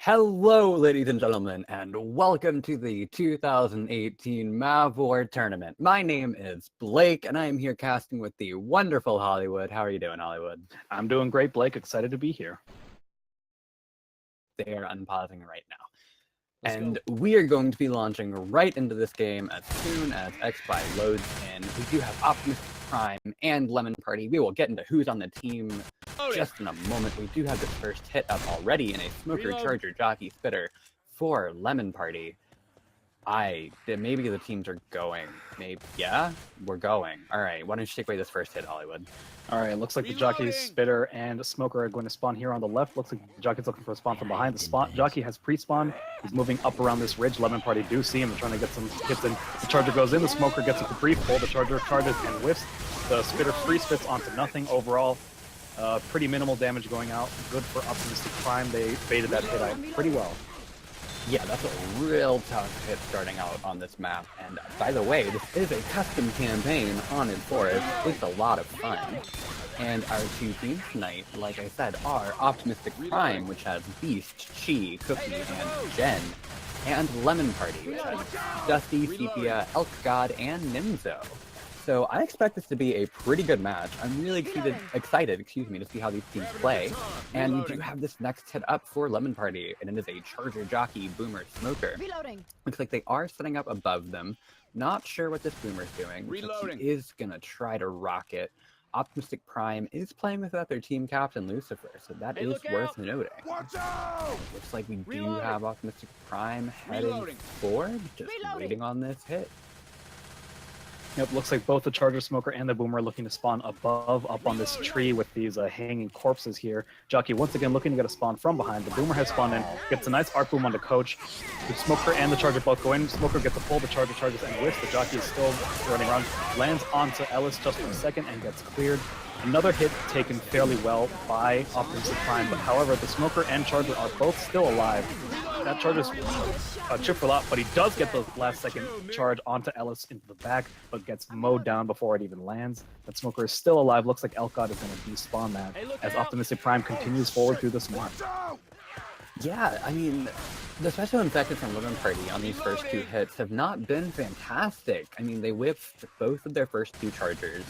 Hello, ladies and gentlemen, and welcome to the 2018 MavWar tournament. My name is Blake, and I am here casting with the wonderful Hollywood. How are you doing, Hollywood? I'm doing great, Blake. Excited to be here. They are unpausing right now. We are going to be launching right into this game as soon as Xbye loads in. We do have Optimistic Prime and Lemon Party. We will get into who's on the team just in a moment. We do have the first hit up already in a Smoker, Charger, Jockey, Spitter for Lemon Party. Maybe the teams are going. Maybe, yeah, we're going. All right, why don't you take away this first hit, Hollywood? All right, looks like the Jockey, Spitter, and Smoker are going to spawn here on the left. Looks like the Jockey's looking for a spawn from behind. The Jockey has pre-spawned. He's moving up around this ridge. Lemon Party do see him. They're trying to get some hits in. The Charger goes in. The Smoker gets a brief pull. The Charger charges and whiffs. The Spitter free spits onto nothing overall. Pretty minimal damage going out. Good for Optimistic Prime. They baited that hit out pretty well. Yeah, that's a real tough hit starting out on this map. And by the way, this is a custom campaign, Haunted Forest. It's a lot of fun. And our two teams tonight, like I said, are Optimistic Prime, which has Beast, Chi, Cookie, and Jen, and Lemon Party, which has Dusty, Sepia, Elk God, and Nimzo. So I expect this to be a pretty good match. I'm really excited, to see how these teams play. And we do have this next hit up for Lemon Party, and it is a Charger, Jockey, Boomer, Smoker. Reloading. Looks like they are setting up above them. Not sure what this Boomer's doing. Reloading. He is gonna try to rock it. Optimistic Prime is playing without their team captain Lucifer, so that is worth noting. Watch out! Looks like we do have Optimistic Prime heading forward, just waiting on this hit. Yep, looks like both the Charger, Smoker, and the Boomer are looking to spawn above, up on this tree with these hanging corpses here. Jockey once again looking to get a spawn from behind. The Boomer has spawned in, gets a nice arc boom on the Coach. The Smoker and the Charger both go in. Smoker gets a pull, the Charger charges and whiffs. The Jockey is still running around, lands onto Ellis just for a second and gets cleared. Another hit taken fairly well by Optimistic Prime, but however, the Smoker and Charger are both still alive. That Charger's chip for a lot, but he does get the last second charge onto Ellis into the back, but gets mowed down before it even lands. That Smoker is still alive. Looks like Elk God is going to despawn that as Optimistic Prime continues forward through this map. Yeah, I mean, the special infected from Lemon Party on these first two hits have not been fantastic. I mean, they whiffed both of their first two Chargers,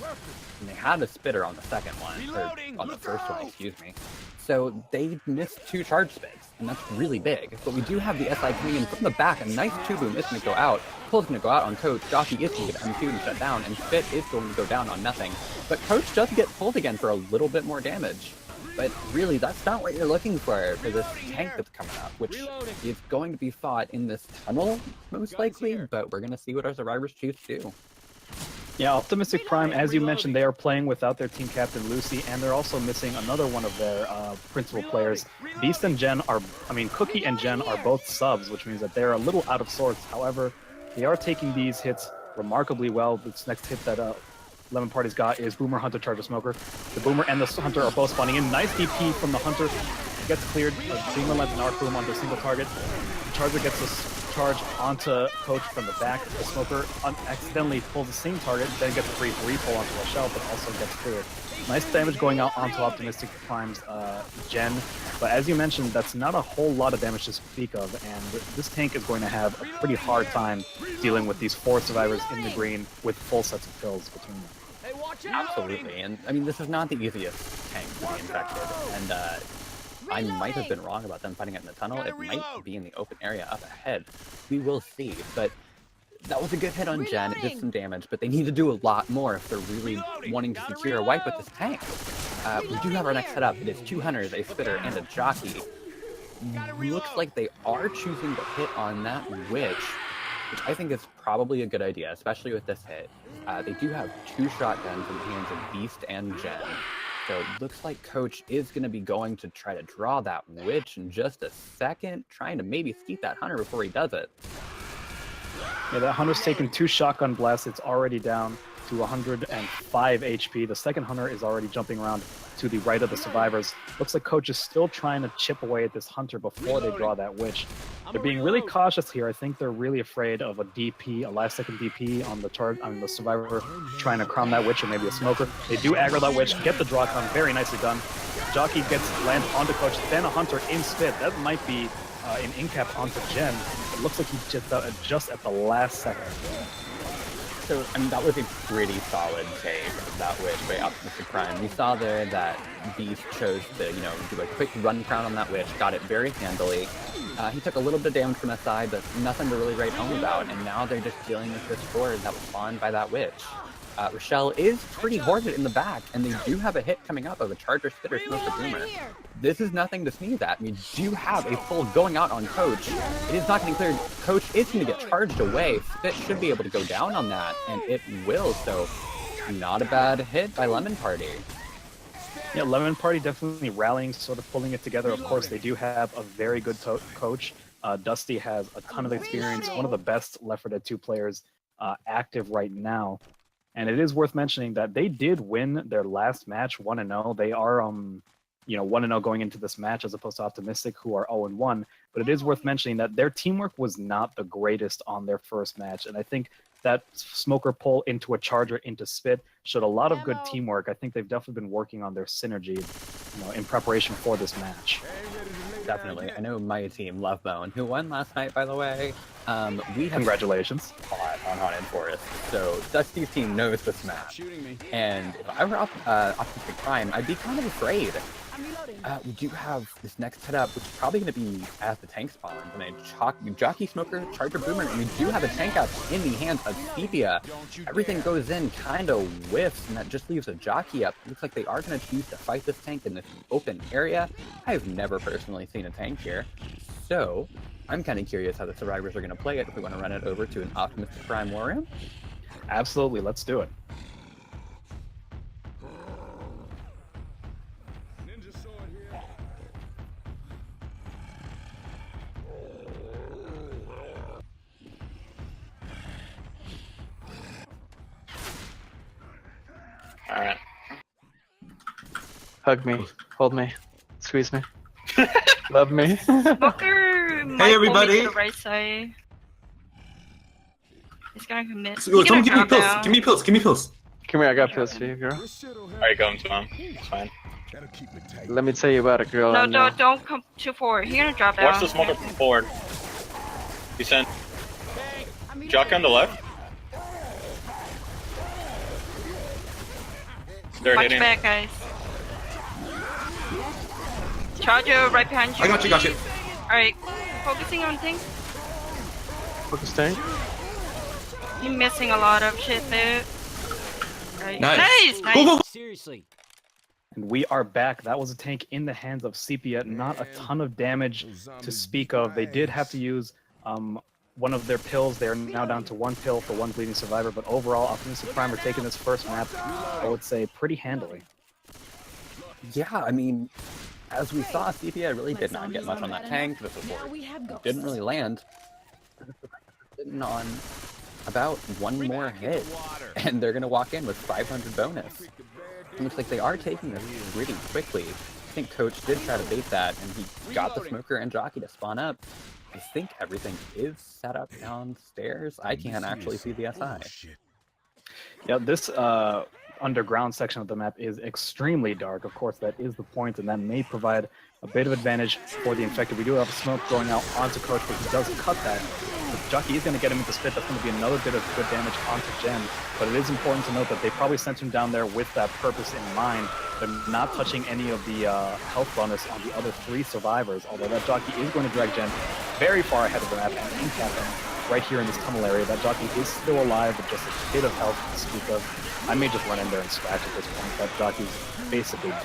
and they had a Spitter on the second one, or on the first one, excuse me. So they missed two charge spits, and that's really big. But we do have the SI coming in from the back. A nice 2-boom is going to go out. Pull's going to go out on Coach. Jockey is going to get M2 and shut down, and Spit is going to go down on nothing. But Coach does get pulled again for a little bit more damage. But really, that's not what you're looking for this tank that's coming up, which is going to be fought in this tunnel, most likely, but we're going to see what our survivors choose to do. Yeah, Optimistic Prime, as you mentioned, they are playing without their team captain, Lucy, and they're also missing another one of their principal players. Beast and Jen Cookie and Jen are both subs, which means that they're a little out of sorts. However, they are taking these hits remarkably well. This next hit that Lemon Party's got is Boomer, Hunter, Charger, Smoker. The Boomer and the Hunter are both spawning in. Nice DP from the Hunter. Gets cleared. Boomer lands an arc boom onto a single target. The Charger gets a charge onto Coach from the back. The Smoker accidentally pulls the same target, then gets a free repull onto a shell, but also gets cleared. Nice damage going out onto Optimistic Prime's Jen. But as you mentioned, that's not a whole lot of damage to speak of, and this tank is going to have a pretty hard time dealing with these 4 survivors in the green with full sets of kills between them. Absolutely, and I mean, this is not the easiest tank to be infected, and I might have been wrong about them fighting it in the tunnel. It might be in the open area up ahead. We will see, but that was a good hit on Jen. It did some damage, but they need to do a lot more if they're really wanting to secure a wipe with this tank. We do have our next setup. It is 2 Hunters, a Spitter, and a Jockey. Looks like they are choosing to hit on that Witch, which I think is probably a good idea, especially with this hit. They do have 2 shotguns in the hands of Beast and Jen. So it looks like Coach is going to be going to try to draw that Witch in just a second, trying to maybe skeet that Hunter before he does it. Yeah, that Hunter's taken 2 shotgun blasts. It's already down to 105 HP. The second Hunter is already jumping around to the right of the survivors. Looks like Coach is still trying to chip away at this Hunter before they draw that Witch. They're being really cautious here. I think they're really afraid of a DP, a last second DP on the survivor trying to crown that Witch, or maybe a Smoker. They do aggro that Witch, get the draw con, very nicely done. Jockey lands onto Coach, then a Hunter in Spit. That might be in Incap onto Jen. It looks like he just at the last second. So, I mean, that was a pretty solid take of that witch by Optimistic Prime. We saw there that Beast chose to, do a quick run crown on that witch, got it very handily. He took a little bit of damage from SI, but nothing to really write home about, and now they're just dealing with this forward that was spawned by that witch. Rochelle is pretty hoarded in the back, and they do have a hit coming up of a Charger, Spitter, Smoker, Boomer. This is nothing to sneeze at. We do have a full going out on Coach. It is not getting cleared. Coach is going to get charged away. Spit should be able to go down on that, and it will, so not a bad hit by Lemon Party. Yeah, Lemon Party definitely rallying, sort of pulling it together. Of course, they do have a very good coach. Dusty has a ton of experience, one of the best Left 4 Dead 2 players active right now. And it is worth mentioning that they did win their last match 1-0. They are, 1-0 going into this match as opposed to Optimistic, who are 0-1. But it is worth mentioning that their teamwork was not the greatest on their first match. And I think that Smoker pull into a Charger into Spit showed a lot of good teamwork. I think they've definitely been working on their synergy, in preparation for this match. Definitely. I know my team, Lovebone, who won last night, by the way. We have Congratulations. Fought on Haunted Forest, so Dusty's team knows this map. And if I were Optimistic Prime, I'd be kind of afraid. We do have this next setup, which is probably going to be as the tank spawns, and a Jockey, Smoker, Charger, Boomer, and we do have a tank up in the hands of Sepia. Everything goes in, kind of whiffs, and that just leaves a Jockey up. Looks like they are going to choose to fight this tank in this open area. I've never personally seen a tank here, so I'm kind of curious how the survivors are going to play it if we want to run it over to an Optimistic Prime war room. Absolutely, let's do it. Alright. Hug me, hold me, squeeze me, love me. Smoker Hey everybody! To the right side. He's gonna commit. Yo, someone give me pills! Give me pills! Give me pills! Come here, I got pills for you, girl. Alright, go into him. It's fine. Let me tell you about a girl. No, don't come too forward. He's gonna drop down. Watch the smoker from forward. He sent. Jockey on the left. They're Watch hitting. back, guys. Charger right behind you. I got you, got you. Alright, focusing on things. Focus tank. You're missing a lot of shit there. Right. Nice. Nice. Go, go, go. Seriously. And we are back. That was a tank in the hands of Sepia. Not a ton of damage to speak of. They did have to use one of their pills. They are now down to one pill for one bleeding survivor. But overall, Optimistic Prime are taking this first map, I would say, pretty handily. Yeah, I mean, as we saw, Sepia really did not get much on that tank. This was didn't really land. Sitting on about one more hit, and they're going to walk in with 500 bonus. It looks like they are taking this pretty quickly. I think Coach did try to bait that, and he got the Smoker and Jockey to spawn up. I think everything is set up downstairs. I can't actually see the SI. Yeah, this underground section of the map is extremely dark. Of course, that is the point, and that may provide a bit of advantage for the Infected. We do have smoke going out onto Coach, but he does cut that. If Jockey is going to get him into Spit. That's going to be another bit of good damage onto Jen. But it is important to note that they probably sent him down there with that purpose in mind. They're not touching any of the health bonus on the other three survivors, although that Jockey is going to drag Jen very far ahead of the map and incap him right here in this tunnel area. That Jockey is still alive with just a bit of health to speak of. I may just run in there and scratch at this point. That Jockey's basically done.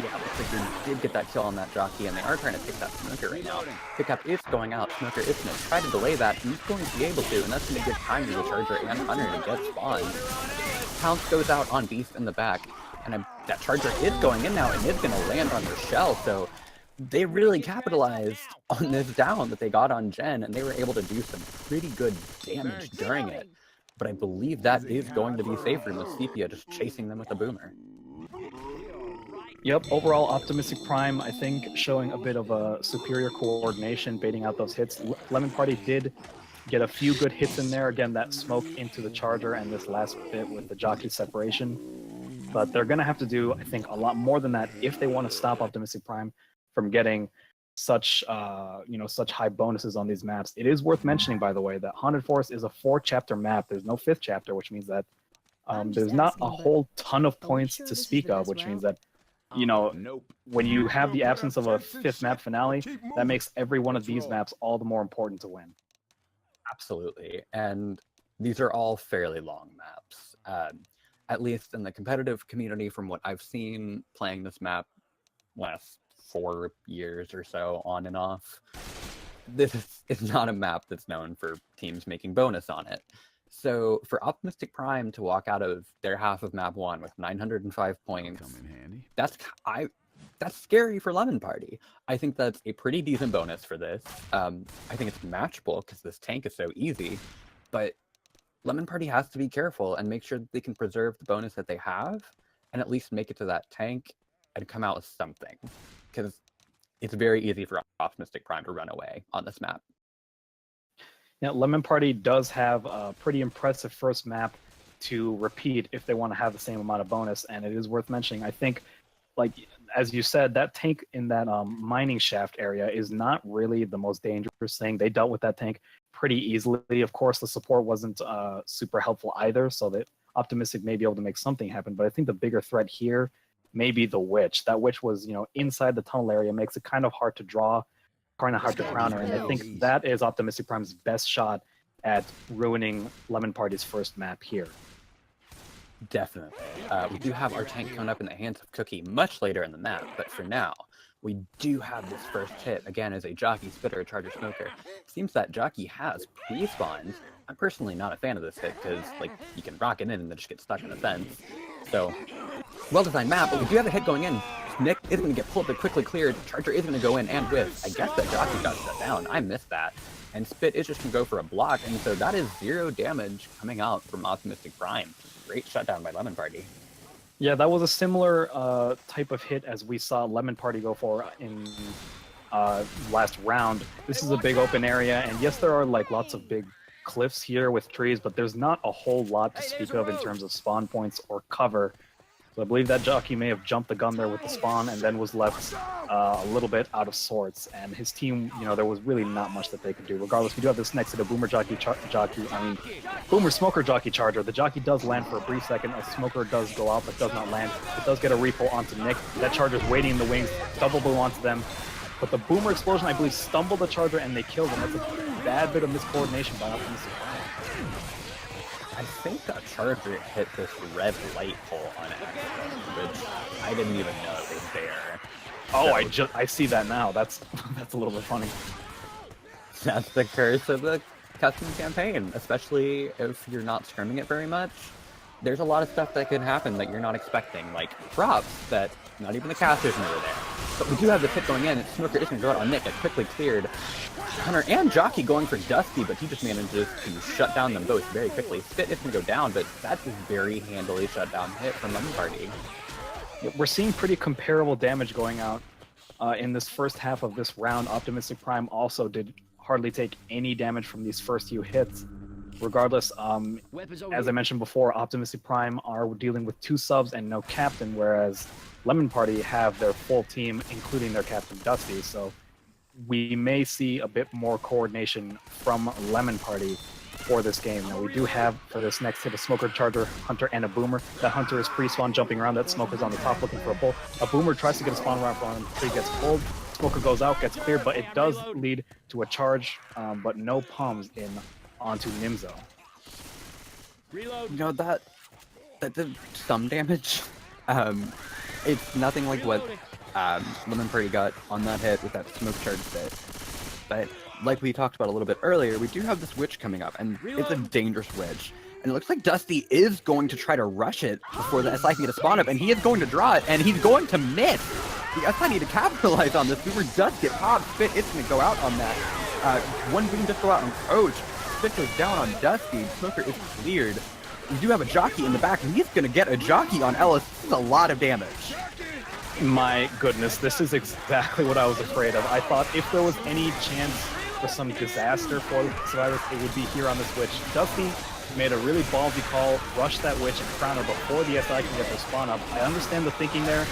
Yeah, looks like they did get that kill on that Jockey, and they are trying to pick that Smoker right now. Pickup is going out. Smoker is going to try to delay that, and he's going to be able to, and that's going to give time to the Charger and Hunter to get spawned. Pounce goes out on Beast in the back, and that Charger is going in now, and is going to land on Rochelle, so they really capitalized on this down that they got on Jen, and they were able to do some pretty good damage during it. But I believe that is going to be safer with Sepia just chasing them with a Boomer. Yep, overall Optimistic Prime, I think, showing a bit of a superior coordination, baiting out those hits. Lemon Party did get a few good hits in there. Again, that smoke into the Charger and this last bit with the Jockey separation. But they're going to have to do, I think, a lot more than that if they want to stop Optimistic Prime from getting such such high bonuses on these maps. It is worth mentioning, by the way, that Haunted Forest is a 4-chapter map. There's no 5th chapter, which means that there's not a whole ton of points to speak of, which means that when you have the absence of a 5th map finale, that makes every one of these maps all the more important to win. Absolutely, and these are all fairly long maps. At least in the competitive community, from what I've seen playing this map last 4 years or so on and off, this is not a map that's known for teams making bonus on it. So for Optimistic Prime to walk out of their half of map 1 with 905 points, that's scary for Lemon Party. I think that's a pretty decent bonus for this. I think it's matchable because this tank is so easy, but Lemon Party has to be careful and make sure that they can preserve the bonus that they have and at least make it to that tank and come out with something, because it's very easy for Optimistic Prime to run away on this map. Yeah, Lemon Party does have a pretty impressive first map to repeat if they want to have the same amount of bonus, and it is worth mentioning. I think, like as you said, that tank in that mining shaft area is not really the most dangerous thing. They dealt with that tank pretty easily. Of course, the support wasn't super helpful either, so that Optimistic may be able to make something happen. But I think the bigger threat here may be the Witch. That Witch was, inside the tunnel area, makes it kind of hard to draw, kind of hard to counter, and I think that is Optimistic Prime's best shot at ruining Lemon Party's first map here. Definitely. We do have our tank coming up in the hands of Cookie much later in the map, but for now, we do have this first hit, again, as a Jockey, Spitter, Charger, Smoker. Seems that Jockey has pre-spawned. I'm personally not a fan of this hit, because, you can rock it in and then just get stuck in the fence. So, well-designed map, but we do have a hit going in. Nick is going to get pulled but quickly cleared. Charger is going to go in and whiff. I guess that Jockey got shut down. I missed that. And Spit is just going to go for a block, and so that is 0 damage coming out from Optimistic Prime. Great shutdown by Lemon Party. Yeah, that was a similar type of hit as we saw Lemon Party go for in last round. This is a big open area, and yes, there are lots of big cliffs here with trees, but there's not a whole lot to speak of in terms of spawn points or cover. So I believe that Jockey may have jumped the gun there with the spawn and then was left a little bit out of sorts. And his team, there was really not much that they could do. Regardless, we do have this next to the Boomer Boomer Smoker Jockey Charger. The Jockey does land for a brief second. A Smoker does go out, but does not land. It does get a repull onto Nick. That Charger's waiting in the wings, double blue onto them. But the Boomer explosion, I believe, stumbled the Charger and they killed him. That's a bad bit of miscoordination by Optimistic Prime. I think that Charger hit this red light pole on accident, which I didn't even know it was there. Oh, so, I see that now. That's a little bit funny. That's the curse of the custom campaign, especially if you're not scrimming it very much. There's a lot of stuff that could happen that you're not expecting, like props that not even the casters knew were there. But we do have the hit going in, and Smoker is going to go out on Nick. It's quickly cleared. Hunter and Jockey going for Dusty, but he just manages to shut down them both very quickly. Spit is going to go down, but that's a very handily shut down hit from Lemon Party. We're seeing pretty comparable damage going out in this first half of this round. Optimistic Prime also did hardly take any damage from these first few hits. Regardless, as I mentioned before, Optimistic Prime are dealing with 2 subs and no captain, whereas Lemon Party have their full team, including their captain Dusty. So we may see a bit more coordination from Lemon Party for this game. Now we do have, for this next hit, a Smoker, Charger, Hunter, and a Boomer. That Hunter is pre-spawn jumping around. That Smoker's on the top looking for a pull. A Boomer tries to get a spawn around for him. He gets pulled. Smoker goes out, gets cleared, but it does lead to a charge, but no pums in onto Nimzo. That did some damage. It's nothing like what Lemon Party got on that hit with that smoke charge bit. But like we talked about a little bit earlier, we do have this witch coming up, and it's a dangerous witch. And it looks like Dusty is going to try to rush it before the SI can get a spawn up, and he is going to draw it, and he's going to miss. The SI need to capitalize on this. Boomer does get popped. Spit is going to go out on that. One boom just go out on Coach. Spit goes down on Dusty. Smoker is cleared. We do have a Jockey in the back, and he's going to get a Jockey on Ellis. This is a lot of damage. My goodness, this is exactly what I was afraid of. I thought if there was any chance for some disaster for the survivors, it would be here on this witch. Dusty made a really ballsy call, rushed that witch and crown her before the SI can get their spawn up. I understand the thinking there,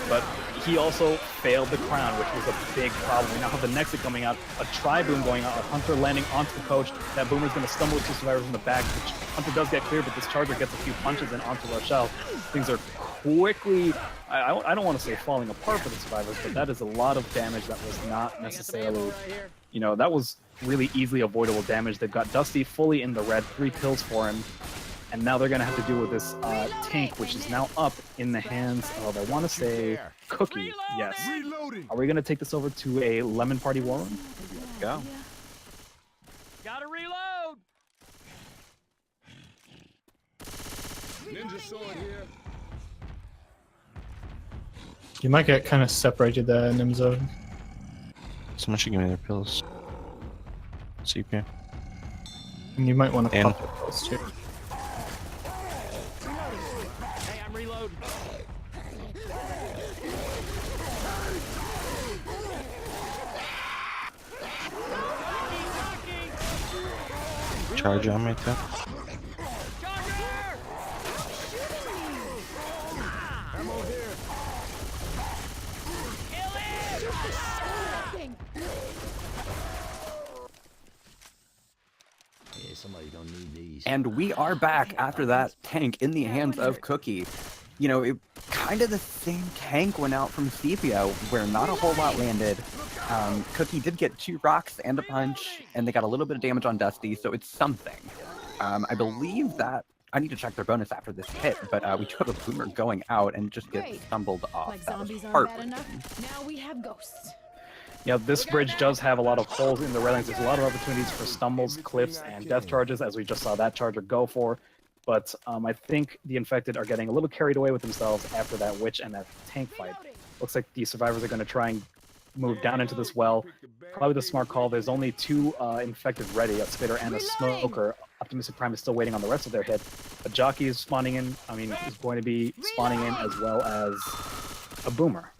but he also failed the crown, which was a big problem. We now have the Nexus coming out, a tri-boom going out, a Hunter landing onto the coach. That boomer's going to stumble with two survivors in the back. Hunter does get clear, but this charger gets a few punches in onto Rochelle. Things are quickly, I don't want to say falling apart for the survivors, but that is a lot of damage that was not necessarily, you know, that was really easily avoidable damage. They've got Dusty fully in the red, 3 kills for him. And now they're going to have to deal with this tank, which is now up in the hands of, I want to say, Cookie. Yes. Are we going to take this over to a Lemon Party war room? Let's go. Gotta reload! Ninja sword here. You might get kind of separated there in them zone. Someone should give me their pills. CP. And you might want to And- pop it pills too. Hey, I'm reloading. Charge on me too. And we are back after that tank in the hands of Cookie. You know, kind of the same tank went out from Sepia, where not a whole lot landed. Cookie did get 2 rocks and a punch, and they got a little bit of damage on Dusty, so it's something. I believe that, I need to check their bonus after this hit, but we do have a boomer going out and just gets stumbled off. Like That was zombies aren't bad heartbreaking. enough. Now we have ghosts. Yeah, this bridge does have a lot of holes in the railings. There's a lot of opportunities for stumbles, cliffs, and death charges, as we just saw that charger go for. But I think the infected are getting a little carried away with themselves after that witch and that tank fight. Looks like the survivors are going to try and move down into this well. Probably the smart call. There's only 2 infected ready, a spitter and a smoker. Optimistic Prime is still waiting on the rest of their hit. A jockey is spawning in. I mean, he's going to be spawning in as well as a boomer.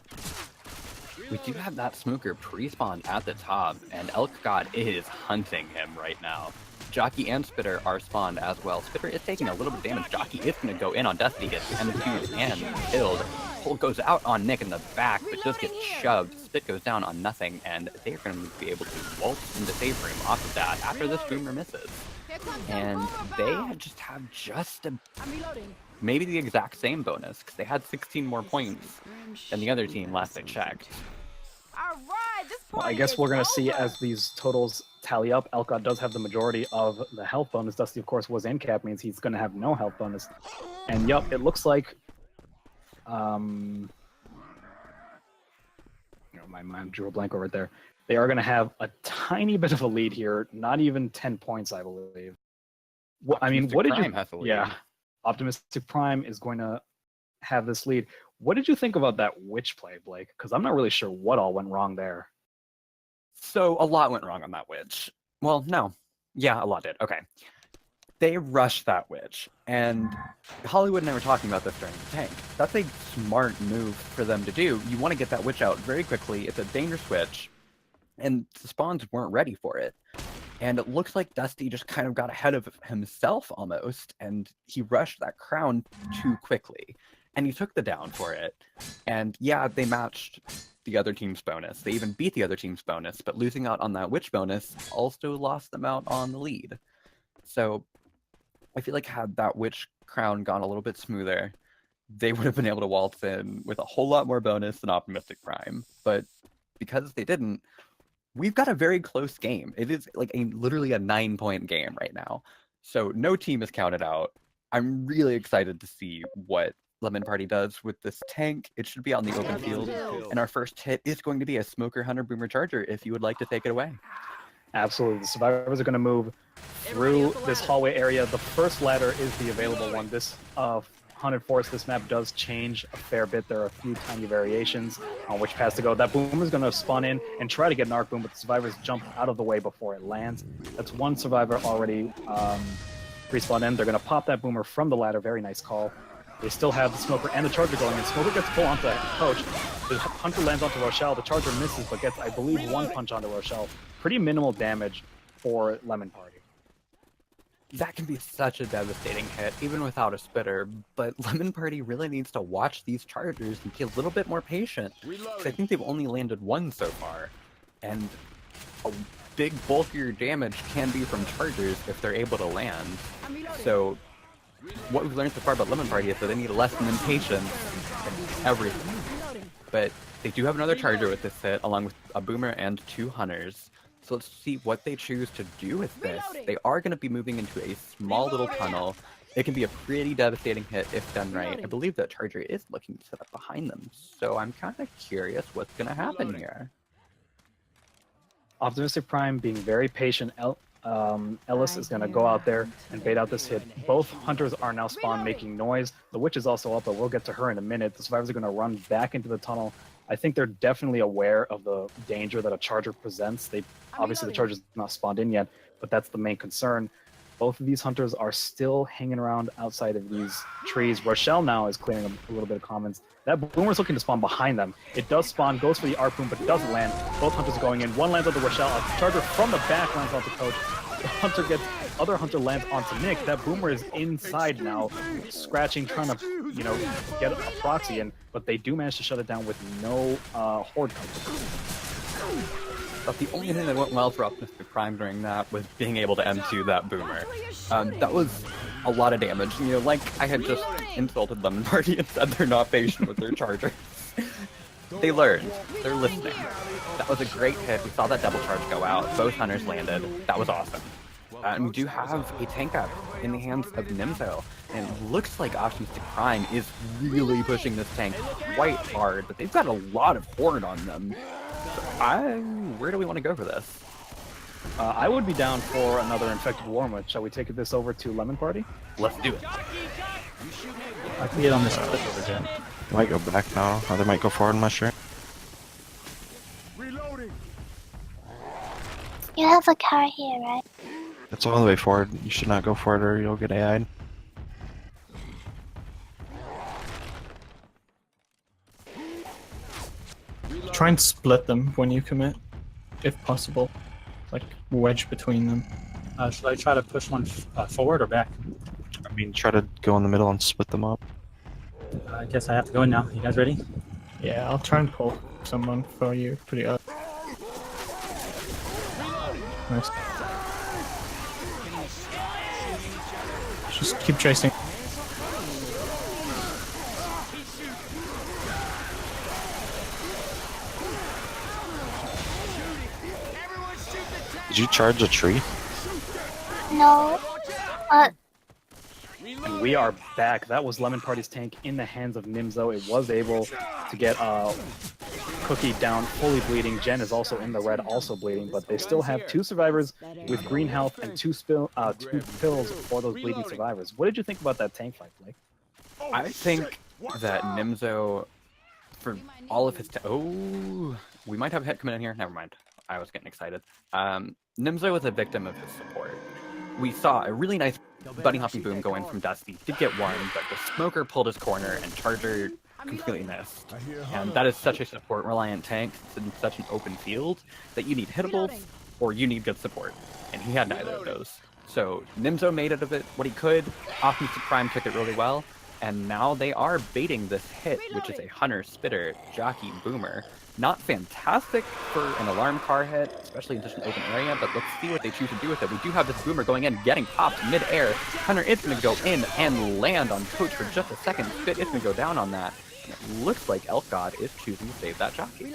We do have that smoker pre-spawned at the top, and Elk God is hunting him right now. Jockey and Spitter are spawned as well. Spitter is taking a little bit of damage. Jockey is going to go in on Dusty, gets the end of the and killed. Pull goes out on Nick in the back, but just gets shoved. Spit goes down on nothing, and they're going to be able to waltz into save room off of that after this boomer misses. And they just have just a, maybe the exact same bonus, because they had 16 more points than the other team last I checked. Well, I guess we're going to see as these totals tally up. Elcott does have the majority of the health bonus. Dusty, of course, was in cap, means he's going to have no health bonus. And yup, it looks like... my mind drew a blank over it there. They are going to have a tiny bit of a lead here. Not even 10 points, I believe. Well, I mean, what did you... Yeah, Optimistic Prime is going to have this lead. What did you think about that witch play, Blake? Because I'm not really sure what all went wrong there. So a lot went wrong on that witch. Well, no. Yeah, a lot did. Okay. They rushed that witch. And Hollywood and I were talking about this during the tank. That's a smart move for them to do. You want to get that witch out very quickly. It's a dangerous witch. And the spawns weren't ready for it. And it looks like Dusty just kind of got ahead of himself almost. And he rushed that crown too quickly. And he took the down for it. And yeah, they matched the other team's bonus. They even beat the other team's bonus, but losing out on that witch bonus also lost them out on the lead. So I feel like had that witch crown gone a little bit smoother, they would have been able to waltz in with a whole lot more bonus than Optimistic Prime. But because they didn't, we've got a very close game. It is like literally a 9-point game right now. So no team is counted out. I'm really excited to see what Lemon Party does with this tank. It should be on the open field, and our first hit is going to be a Smoker Hunter Boomer Charger if you would like to take it away. Absolutely. The survivors are going to move through this hallway area. The first ladder is the available one. This Haunted Forest, this map does change a fair bit. There are a few tiny variations on which paths to go. That Boomer is going to spawn in and try to get an arc boom, but the survivors jump out of the way before it lands. That's one survivor already respawned in. They're going to pop that Boomer from the ladder. Very nice call. They still have the Smoker and the Charger going in. Smoker gets full onto Coach. The Hunter lands onto Rochelle. The Charger misses, but gets, I believe, one punch onto Rochelle. Pretty minimal damage for Lemon Party. That can be such a devastating hit, even without a spitter, but Lemon Party really needs to watch these chargers and be a little bit more patient, because I think they've only landed one so far, and a big bulkier damage can be from chargers if they're able to land. So what we've learned so far about Lemon Party is that they need a lesson in patience in everything. But they do have another charger with this hit, along with a boomer and 2 hunters. So let's see what they choose to do with this. They are going to be moving into a small little tunnel. It can be a pretty devastating hit if done right. I believe that charger is looking to set up behind them, so I'm kind of curious what's going to happen here. Optimistic Prime being very patient. Ellis is going to go out there and bait out this hit. Both hunters are now spawned making noise. The witch is also up, but we'll get to her in a minute. The survivors are going to run back into the tunnel. I think they're definitely aware of the danger that a charger presents. Obviously the charger's not spawned in yet, but that's the main concern. Both of these hunters are still hanging around outside of these trees. Rochelle now is clearing a little bit of comments. That boomer's looking to spawn behind them. It does spawn, goes for the ARP boom, but doesn't land. Both hunters are going in. One lands on the Rochelle. A charger from the back lands onto Coach. The other hunter lands onto Nick. That boomer is inside now, scratching, trying to, get a proxy in, but they do manage to shut it down with no horde counter. But the only thing that went well for Optimistic Prime during that was being able to M2 that boomer. That was a lot of damage. Like I had just insulted Lemon Party and said they're not patient with their chargers. They learned. They're listening. That was a great hit. We saw that double charge go out. Both hunters landed. That was awesome. And we do have a tank up in the hands of Nimzo. And it looks like Optimistic Prime is really pushing this tank quite hard, but they've got a lot of horde on them. So where do we want to go for this? I would be down for another infected Warmwood. Shall we take this over to Lemon Party? Let's do it. I can get on this clip over Jen. They might go back now, or they might go forward, I'm not sure. Reloading. You have a car here, right? It's all the way forward. You should not go forward or you'll get AI'd. Try and split them when you commit, if possible. Like, wedge between them. Should I try to push one forward or back? I mean, try to go in the middle and split them up. I guess I have to go in now. You guys ready? Yeah, I'll try and pull someone for you pretty up. Nice. Just keep chasing. Did you charge a tree? No. And we are back. That was Lemon Party's tank in the hands of Nimzo. It was able to get Cookie down, fully bleeding. Jen is also in the red, also bleeding, but they still have 2 survivors with green health and 2 pills for those bleeding survivors. What did you think about that tank fight, Blake? I think that Nimzo, for all of his... Oh, we might have a hit coming in here. Never mind. I was getting excited. Nimzo was a victim of his support. We saw a really nice bunny hopping boom go in from Dusty. Did get one, but the smoker pulled his corner and Charger completely missed. And that is such a support-reliant tank. It's in such an open field that you need hittables or you need good support. And he had neither of those. So Nimzo made it of it what he could. Optimistic Prime took it really well. And now they are baiting this hit, which is a Hunter, Spitter, Jockey, Boomer. Not fantastic for an alarm car hit, especially in such an open area, but let's see what they choose to do with it. We do have this Boomer going in, getting popped mid-air. Hunter is going to go in and land on Coach for just a second. Spit is going to go down on that. And it looks like Elf God is choosing to save that Jockey.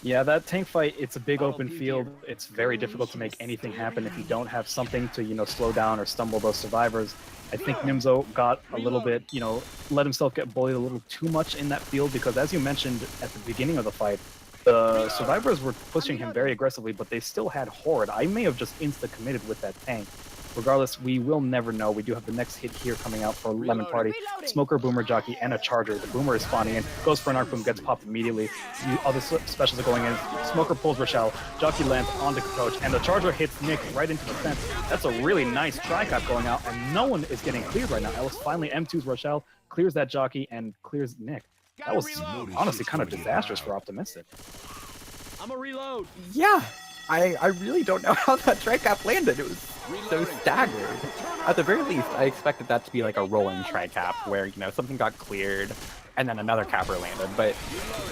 Yeah, that tank fight, it's a big open field. It's very difficult to make anything happen if you don't have something to, slow down or stumble those survivors. I think Nimzo got a little bit, let himself get bullied a little too much in that field because, as you mentioned at the beginning of the fight, the survivors were pushing him very aggressively, but they still had Horde. I may have just insta-committed with that tank. Regardless, we will never know. We do have the next hit here coming out for Lemon Party. Smoker, Boomer, Jockey, and a Charger. The Boomer is spawning in, goes for an arc boom, gets popped immediately. The other specials are going in. Smoker pulls Rochelle. Jockey lands onto Coach, and the Charger hits Nick right into the fence. That's a really nice tri-cap going out, and no one is getting cleared right now. Ellis finally M2s Rochelle, clears that Jockey, and clears Nick. That was honestly kind of disastrous for Optimistic. I'm a reload. Yeah, I really don't know how that tri-cap landed. It was so staggered. At the very least, I expected that to be like a rolling tri-cap where, you know, something got cleared and then another capper landed. But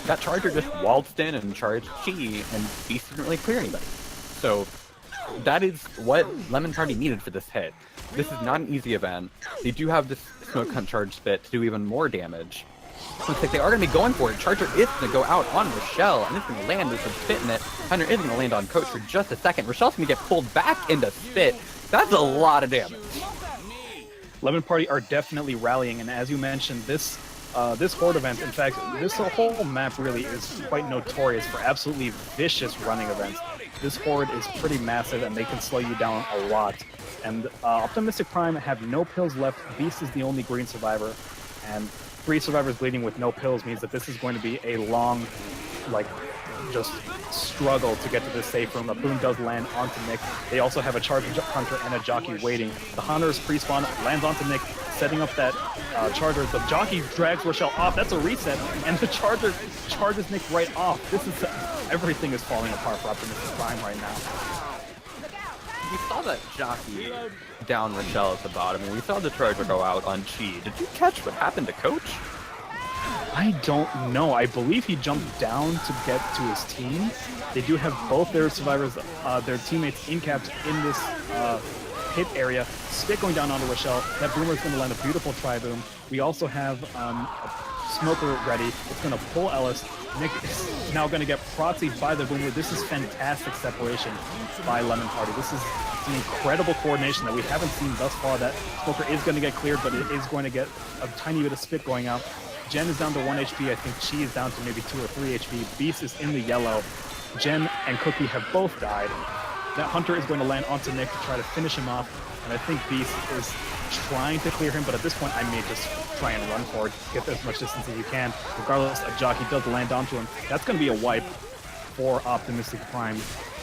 that charger just waltzed in and charged Chi, and Beast didn't really clear anybody. So that is what Lemon Party needed for this hit. This is not an easy event. They do have this smoke hunt charge spit to do even more damage. Looks like they are going to be going for it. Charger is going to go out on Rochelle, and it's going to land with some spit in it. Hunter is going to land on Coach for just a second. Rochelle's going to get pulled back into spit. That's a lot of damage. Lemon Party are definitely rallying, and as you mentioned, this Horde event, in fact, this whole map really is quite notorious for absolutely vicious running events. This Horde is pretty massive, and they can slow you down a lot. And Optimistic Prime have no pills left. Beast is the only green survivor, and 3 survivors bleeding with no pills means that this is going to be a long, like, just struggle to get to this safe room. A boom does land onto Nick. They also have a charge hunter and a jockey waiting. The hunter's pre-spawn lands onto Nick, setting up that charger. The jockey drags Rochelle off. That's a reset, and the charger charges Nick right off. This is everything is falling apart for Optimistic Prime right now. We saw that jockey down Rochelle at the bottom, and we saw the charger go out on Chi. Did you catch what happened to Coach? I don't know. I believe he jumped down to get to his team. They do have both their survivors, their teammates in-capped in this hit area. Spit going down onto Rochelle. That boomer is going to land a beautiful tri-boom. We also have a smoker ready. It's going to pull Ellis. Nick is now going to get proxied by the boomer. This is fantastic separation by Lemon Party. This is some incredible coordination that we haven't seen thus far. That smoker is going to get cleared, but it is going to get a tiny bit of spit going out. Jen is down to 1 HP. I think Chi is down to maybe 2 or 3 HP. Beast is in the yellow. Jen and Cookie have both died. That hunter is going to land onto Nick to try to finish him off. And I think Beast is trying to clear him, but at this point I may just try and run forward, get as much distance as you can. Regardless, a jockey does land onto him. That's going to be a wipe for Optimistic Prime.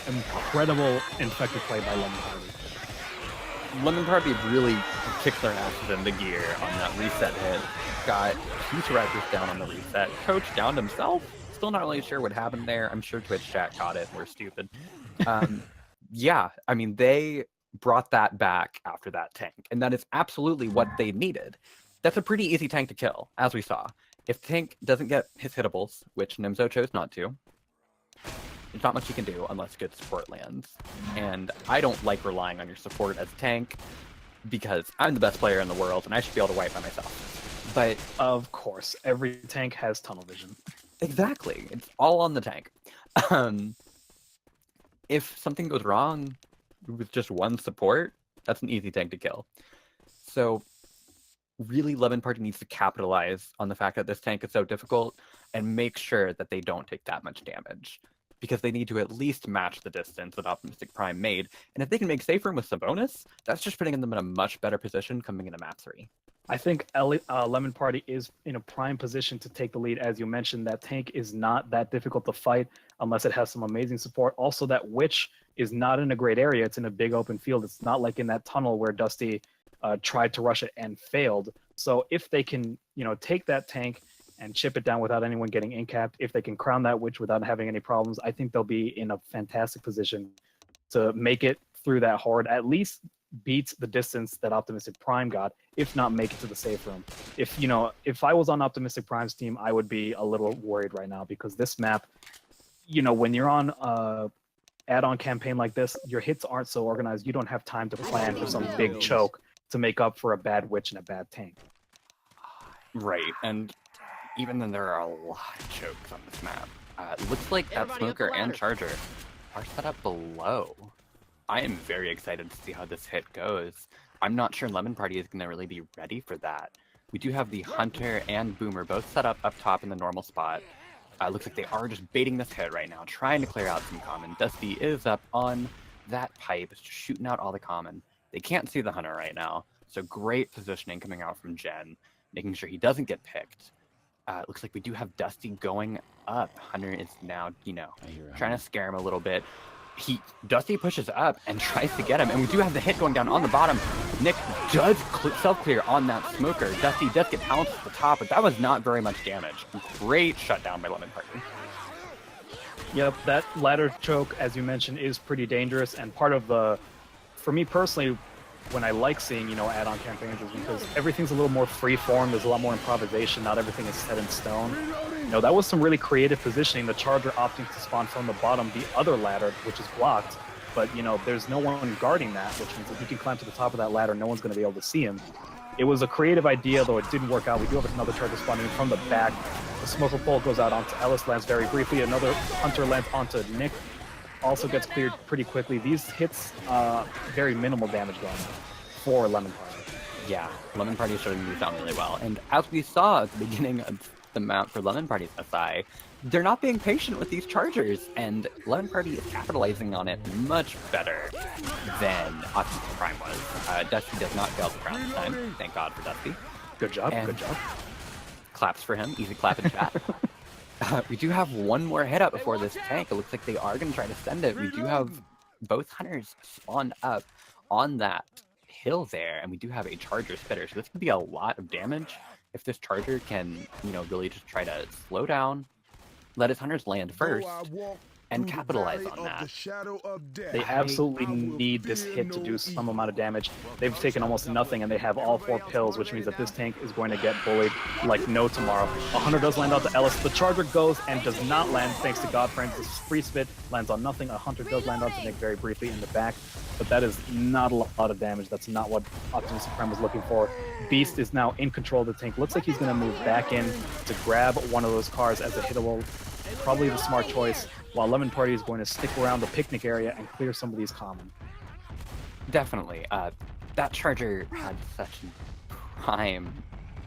Incredible infected play by Lemon Party. Lemon Party really kicked their asses into gear on that reset hit. Got 2 survivors down on the reset. Coach downed himself. Still not really sure what happened there. I'm sure Twitch chat caught it. We're stupid. Yeah, I mean, they brought that back after that tank, and that is absolutely what they needed. That's a pretty easy tank to kill, as we saw. If the tank doesn't get his hittables, which Nimzo chose not to, there's not much you can do unless good support lands. And I don't like relying on your support as a tank, because I'm the best player in the world, and I should be able to wipe by myself. But of course, every tank has tunnel vision. Exactly. It's all on the tank. If something goes wrong with just one support, that's an easy tank to kill. So really, Lemon Party needs to capitalize on the fact that this tank is so difficult and make sure that they don't take that much damage, because they need to at least match the distance that Optimistic Prime made. And if they can make safe room with some bonus, that's just putting them in a much better position coming into map 3. I think Lemon Party is in a prime position to take the lead. As you mentioned, that tank is not that difficult to fight unless it has some amazing support. Also, that Witch is not in a great area. It's in a big open field. It's not like in that tunnel where Dusty tried to rush it and failed. So if they can, take that tank and chip it down without anyone getting incapped, if they can crown that Witch without having any problems, I think they'll be in a fantastic position to make it through that horde, at least beat the distance that Optimistic Prime got, if not make it to the safe room. If I was on Optimistic Prime's team, I would be a little worried right now, because this map, when you're on a add-on campaign like this, your hits aren't so organized. You don't have time to plan for some big choke to make up for a bad Witch and a bad tank. Right, and even then there are a lot of chokes on this map. It looks like that Smoker and Charger are set up below. I am very excited to see how this hit goes. I'm not sure Lemon Party is going to really be ready for that. We do have the Hunter and Boomer both set up top in the normal spot. Looks like they are just baiting this hit right now, trying to clear out some common. Dusty is up on that pipe, just shooting out all the common. They can't see the Hunter right now, so great positioning coming out from Jen, making sure he doesn't get picked. It looks like we do have Dusty going up. Hunter is now, trying to scare him a little bit. Dusty pushes up and tries to get him, and we do have the hit going down on the bottom. Nick does self-clear on that Smoker. Dusty does get pounced at the top, but that was not very much damage. Great shutdown by Lemon Party. Yep, that ladder choke, as you mentioned, is pretty dangerous, and part of the, for me personally, when I like seeing, add-on campaigns is because everything's a little more free-form, there's a lot more improvisation, not everything is set in stone. That was some really creative positioning, the Charger opting to spawn from the bottom, the other ladder, which is blocked, but, there's no one guarding that, which means if he can climb to the top of that ladder, no one's going to be able to see him. It was a creative idea, though it didn't work out. We do have another Charger spawning from the back. The smoker pole goes out onto Ellis, lands very briefly. Another Hunter lands onto Nick, also gets cleared pretty quickly. These hits, very minimal damage going for Lemon Party. Yeah, Lemon Party is starting to move down really well. And as we saw at the beginning of the map for Lemon Party's SI, they're not being patient with these Chargers, and Lemon Party is capitalizing on it much better than Optimus Prime was. Dusty does not fail the crown this time. Thank God for Dusty. Good job, and good job. Claps for him. Easy clap in chat. We do have one more hit up before this tank. It looks like they are going to try to send it. We do have both Hunters spawned up on that hill there, and we do have a Charger spitter. So this could be a lot of damage if this Charger can, really just try to slow down, let his Hunters land first, and capitalize on that. They absolutely need this hit to do some amount of damage. They've taken almost nothing, and they have all 4 pills, which means that this tank is going to get bullied like no tomorrow. A Hunter does land out to Ellis. The Charger goes and does not land, thanks to Godfriend. This free spit lands on nothing. A Hunter does land onto Nick very briefly in the back, but that is not a lot of damage. That's not what Optimus Prime was looking for. Beast is now in control of the tank. Looks like he's going to move back in to grab one of those cars as a hittable. Probably the smart choice, while Lemon Party is going to stick around the picnic area and clear some of these common. Definitely. That Charger had such prime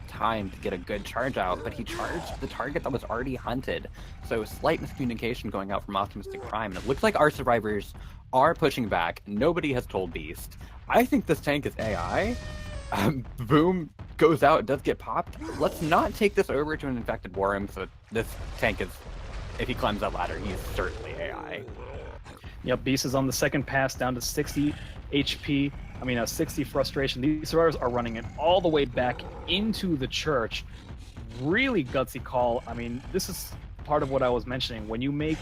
time to get a good charge out, but he charged the target that was already hunted. So slight miscommunication going out from Optimistic Prime, and it looks like our survivors are pushing back. Nobody has told Beast. I think this tank is AI. Boom goes out, does get popped. Let's not take this over to an infected war room, so this tank is, if he climbs that ladder, he's certainly AI. Yep, Beast is on the second pass, down to 60 HP. 60 frustration. These survivors are running it all the way back into the church. Really gutsy call. This is part of what I was mentioning. When you make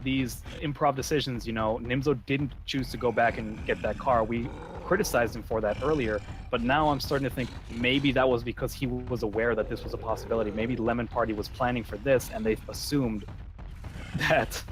these improv decisions, Nimzo didn't choose to go back and get that car. We criticized him for that earlier, but now I'm starting to think maybe that was because he was aware that this was a possibility. Maybe Lemon Party was planning for this, and they assumed that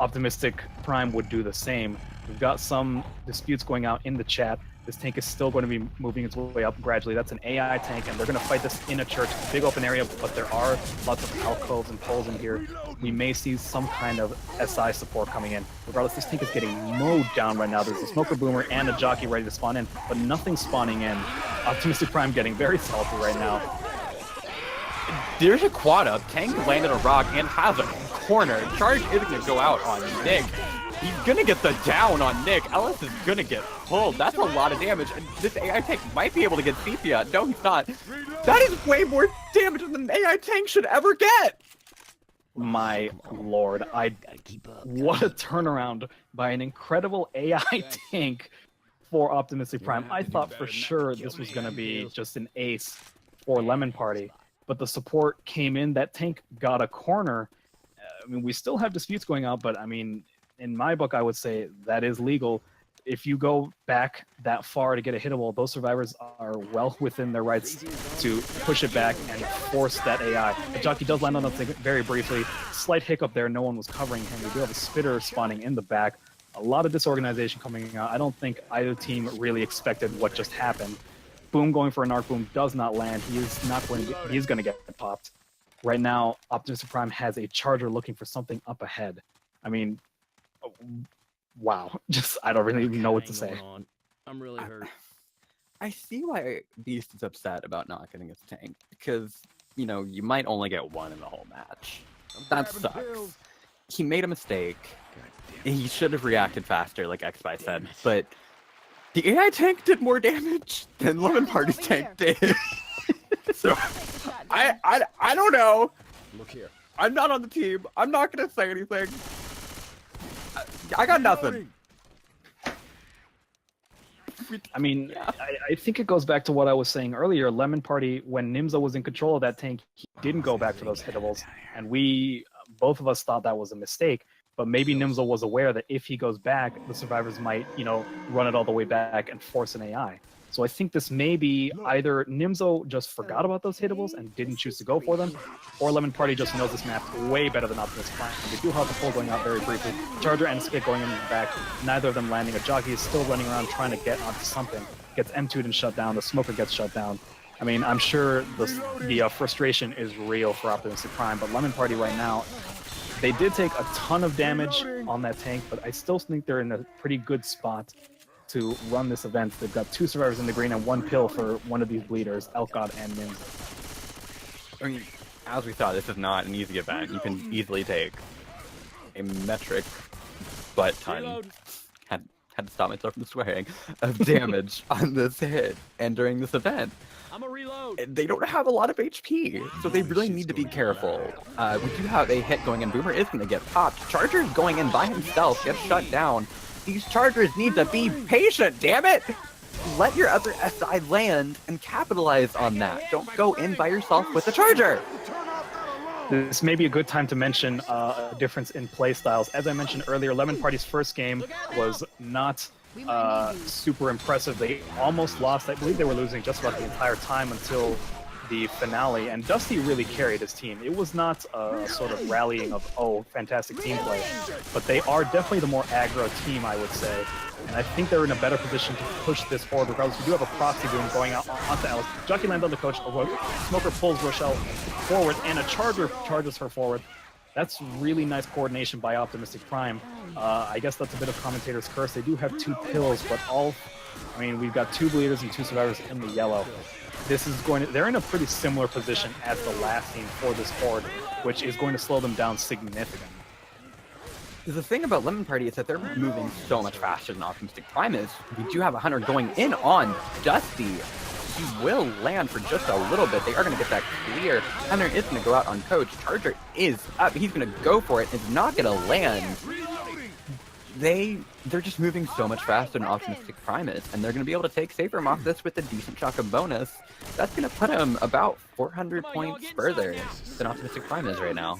Optimistic Prime would do the same. We've got some disputes going out in the chat. This tank is still going to be moving its way up gradually. That's an AI tank, and they're going to fight this in a church. It's a big open area, but there are lots of alcoves and poles in here. We may see some kind of SI support coming in. Regardless, this tank is getting mowed down right now. There's a smoker boomer and a jockey ready to spawn in, but nothing spawning in. Optimistic Prime getting very salty right now. There's a quad up. Tank landed a rock and has a corner. Charge isn't going to go out on Nick. He's going to get the down on Nick. Ellis is going to get pulled. That's a lot of damage. And this AI tank might be able to get Sepia. No, he's not. That is way more damage than an AI tank should ever get. My lord. What a turnaround by an incredible AI tank for Optimistic Prime. I thought for sure this was going to be just an ace for Lemon Party. But the support came in. That tank got a corner. We still have disputes going out, but in my book, I would say that is legal. If you go back that far to get a hittable, those survivors are well within their rights to push it back and force that AI. The jockey does land on the thing very briefly. Slight hiccup there. No one was covering him. We do have a spitter spawning in the back. A lot of disorganization coming out. I don't think either team really expected what just happened. Boom going for an arc boom does not land. He is not going to he's going to get popped. Right now, Optimistic Prime has a Charger looking for something up ahead. Wow. I don't really know what to say. I'm really hurt. I see why Beast is upset about not getting his tank, because, you might only get one in the whole match. That sucks. He made a mistake. He should have reacted faster, like Xbye said, but the AI tank did more damage than Lemon Party's tank did. So, I don't know. Look here. I'm not on the team. I'm not gonna say anything. I got nothing. I think it goes back to what I was saying earlier. Lemon Party, when Nimzo was in control of that tank, he didn't go back to those hittables, and both of us thought that was a mistake. But maybe Nimzo was aware that if he goes back, the survivors might, run it all the way back and force an AI. So I think this may be either Nimzo just forgot about those hittables and didn't choose to go for them, or Lemon Party just knows this map way better than Optimus Prime. They do have the pull going out very briefly. Charger and Spit going in the back, neither of them landing. A jockey is still running around trying to get onto something. Gets M2'd and shut down. The smoker gets shut down. I mean, I'm sure the frustration is real for Optimistic Prime, but Lemon Party right now, they did take a ton of damage on that tank, but I still think they're in a pretty good spot to run this event. They've got 2 survivors in the green and 1 pill for one of these bleeders, Elkgod and Nimzo. I mean, as we saw, this is not an easy event. You can easily take a metric butt ton, had to stop myself from swearing, of damage on this hit and during this event. I'm a reload. They don't have a lot of HP, so they really need to be careful. We do have a hit going in. Boomer is going to get popped. Charger's going in by himself, gets shut down. These Chargers need to be patient, damn it! Let your other SI land and capitalize on that. Don't go in by yourself with the Charger! This may be a good time to mention a difference in play styles. As I mentioned earlier, Lemon Party's first game was not super impressive. They almost lost. I believe they were losing just about the entire time until the finale, and Dusty really carried his team. It was not a sort of rallying of, oh, fantastic team play, but they are definitely the more aggro team, I would say. And I think they're in a better position to push this forward regardless. We do have a proxy boom going out onto Alice. Jockey lands on the coach. Smoker pulls Rochelle forward, and a Charger charges her forward. That's really nice coordination by Optimistic Prime. I guess that's a bit of commentator's curse. They do have 2 pills, but we've got 2 bleeders and 2 survivors in the yellow. They're in a pretty similar position as the last team for this horde, which is going to slow them down significantly. The thing about Lemon Party is that they're moving so much faster than Optimistic Prime is. We do have a Hunter going in on Dusty. He will land for just a little bit. They are going to get that clear. Hunter is going to go out on Coach. Charger is up. He's going to go for it. It's not going to land. They're just moving so much faster than Optimistic Prime is, and they're going to be able to take Safer off this with a decent shotgun bonus. That's going to put him about 400 points further than Optimistic Prime is right now.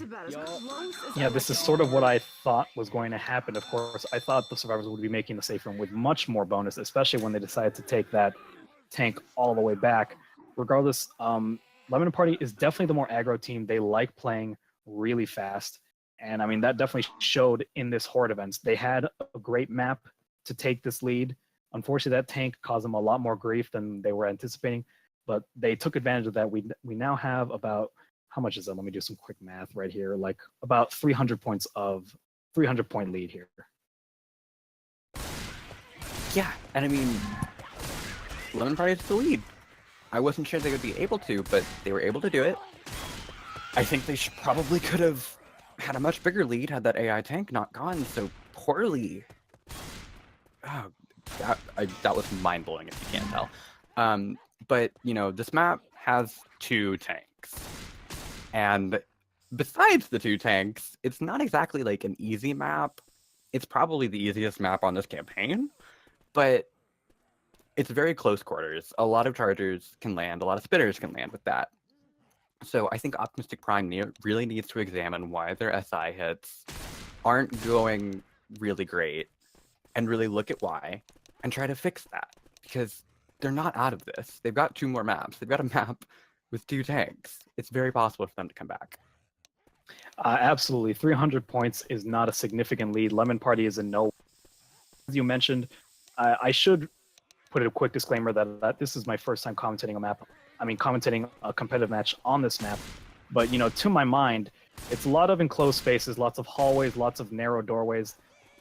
Yeah, this is sort of what I thought was going to happen. Of course, I thought the survivors would be making the Safe Room with much more bonus, especially when they decided to take that tank all the way back. Regardless, Lemon Party is definitely the more aggro team. They like playing really fast. And I mean, that definitely showed in this Horde events. They had a great map to take this lead. Unfortunately, that tank caused them a lot more grief than they were anticipating, but they took advantage of that. We now have about, how much is that? Let me do some quick math right here. Like about 300 point lead here. Yeah, and I mean, Lemon Party is the lead. I wasn't sure they would be able to, but they were able to do it. I think they probably could have had a much bigger lead had that AI tank not gone so poorly. Oh, that was mind-blowing if you can't tell. But, this map has 2 tanks. And besides the 2 tanks, it's not exactly like an easy map. It's probably the easiest map on this campaign, but it's very close quarters. A lot of Chargers can land, a lot of Spitters can land with that. So I think Optimistic Prime really needs to examine why their SI hits aren't going really great and really look at why and try to fix that, because they're not out of this. They've got 2 more maps. They've got a map with 2 tanks. It's very possible for them to come back. Absolutely. 300 points is not a significant lead. Lemon Party is in no... As you mentioned, I should put a quick disclaimer that this is my first time commentating commentating a competitive match on this map. But, to my mind, it's a lot of enclosed spaces, lots of hallways, lots of narrow doorways.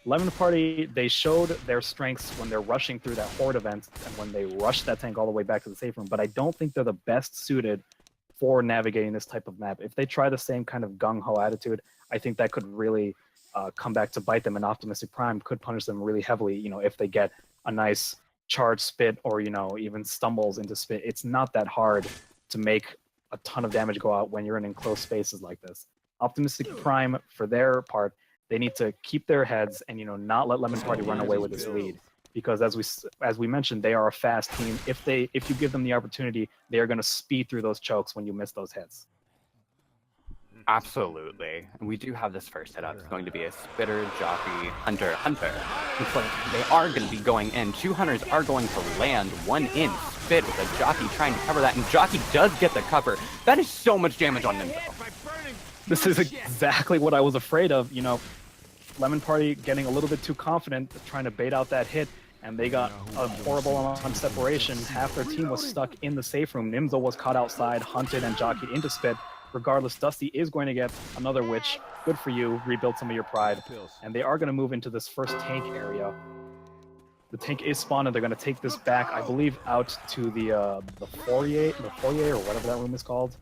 Lemon Party, they showed their strengths when they're rushing through that Horde event and when they rushed that tank all the way back to the safe room, but I don't think they're the best suited for navigating this type of map. If they try the same kind of gung-ho attitude, I think that could really come back to bite them, and Optimistic Prime could punish them really heavily, if they get a nice charge Spit or, even stumbles into Spit. It's not that hard to make a ton of damage go out when you're in enclosed spaces like this. Optimistic Prime, for their part, they need to keep their heads and, not let Lemon Party run away with this lead. Because as we mentioned, they are a fast team. If you give them the opportunity, they are going to speed through those chokes when you miss those hits. Absolutely. And we do have this first hit up. It's going to be a Spitter, Jockey, Hunter. Looks like they are going to be going in. 2 Hunters are going to land. 1 in. Spit with a Jockey trying to cover that, and Jockey does get the cover. That is so much damage on Nimzo. This is exactly what I was afraid of. You know, Lemon Party getting a little bit too confident, trying to bait out that hit, and they got a horrible amount of separation. Half their team was stuck in the safe room. Nimzo was caught outside, hunted, and jockeyed into Spit. Regardless, Dusty is going to get another witch. Good for you. Rebuild some of your pride. And they are going to move into this first tank area. The tank is spawned, and they're going to take this back, I believe, out to the foyer, or whatever that room is called.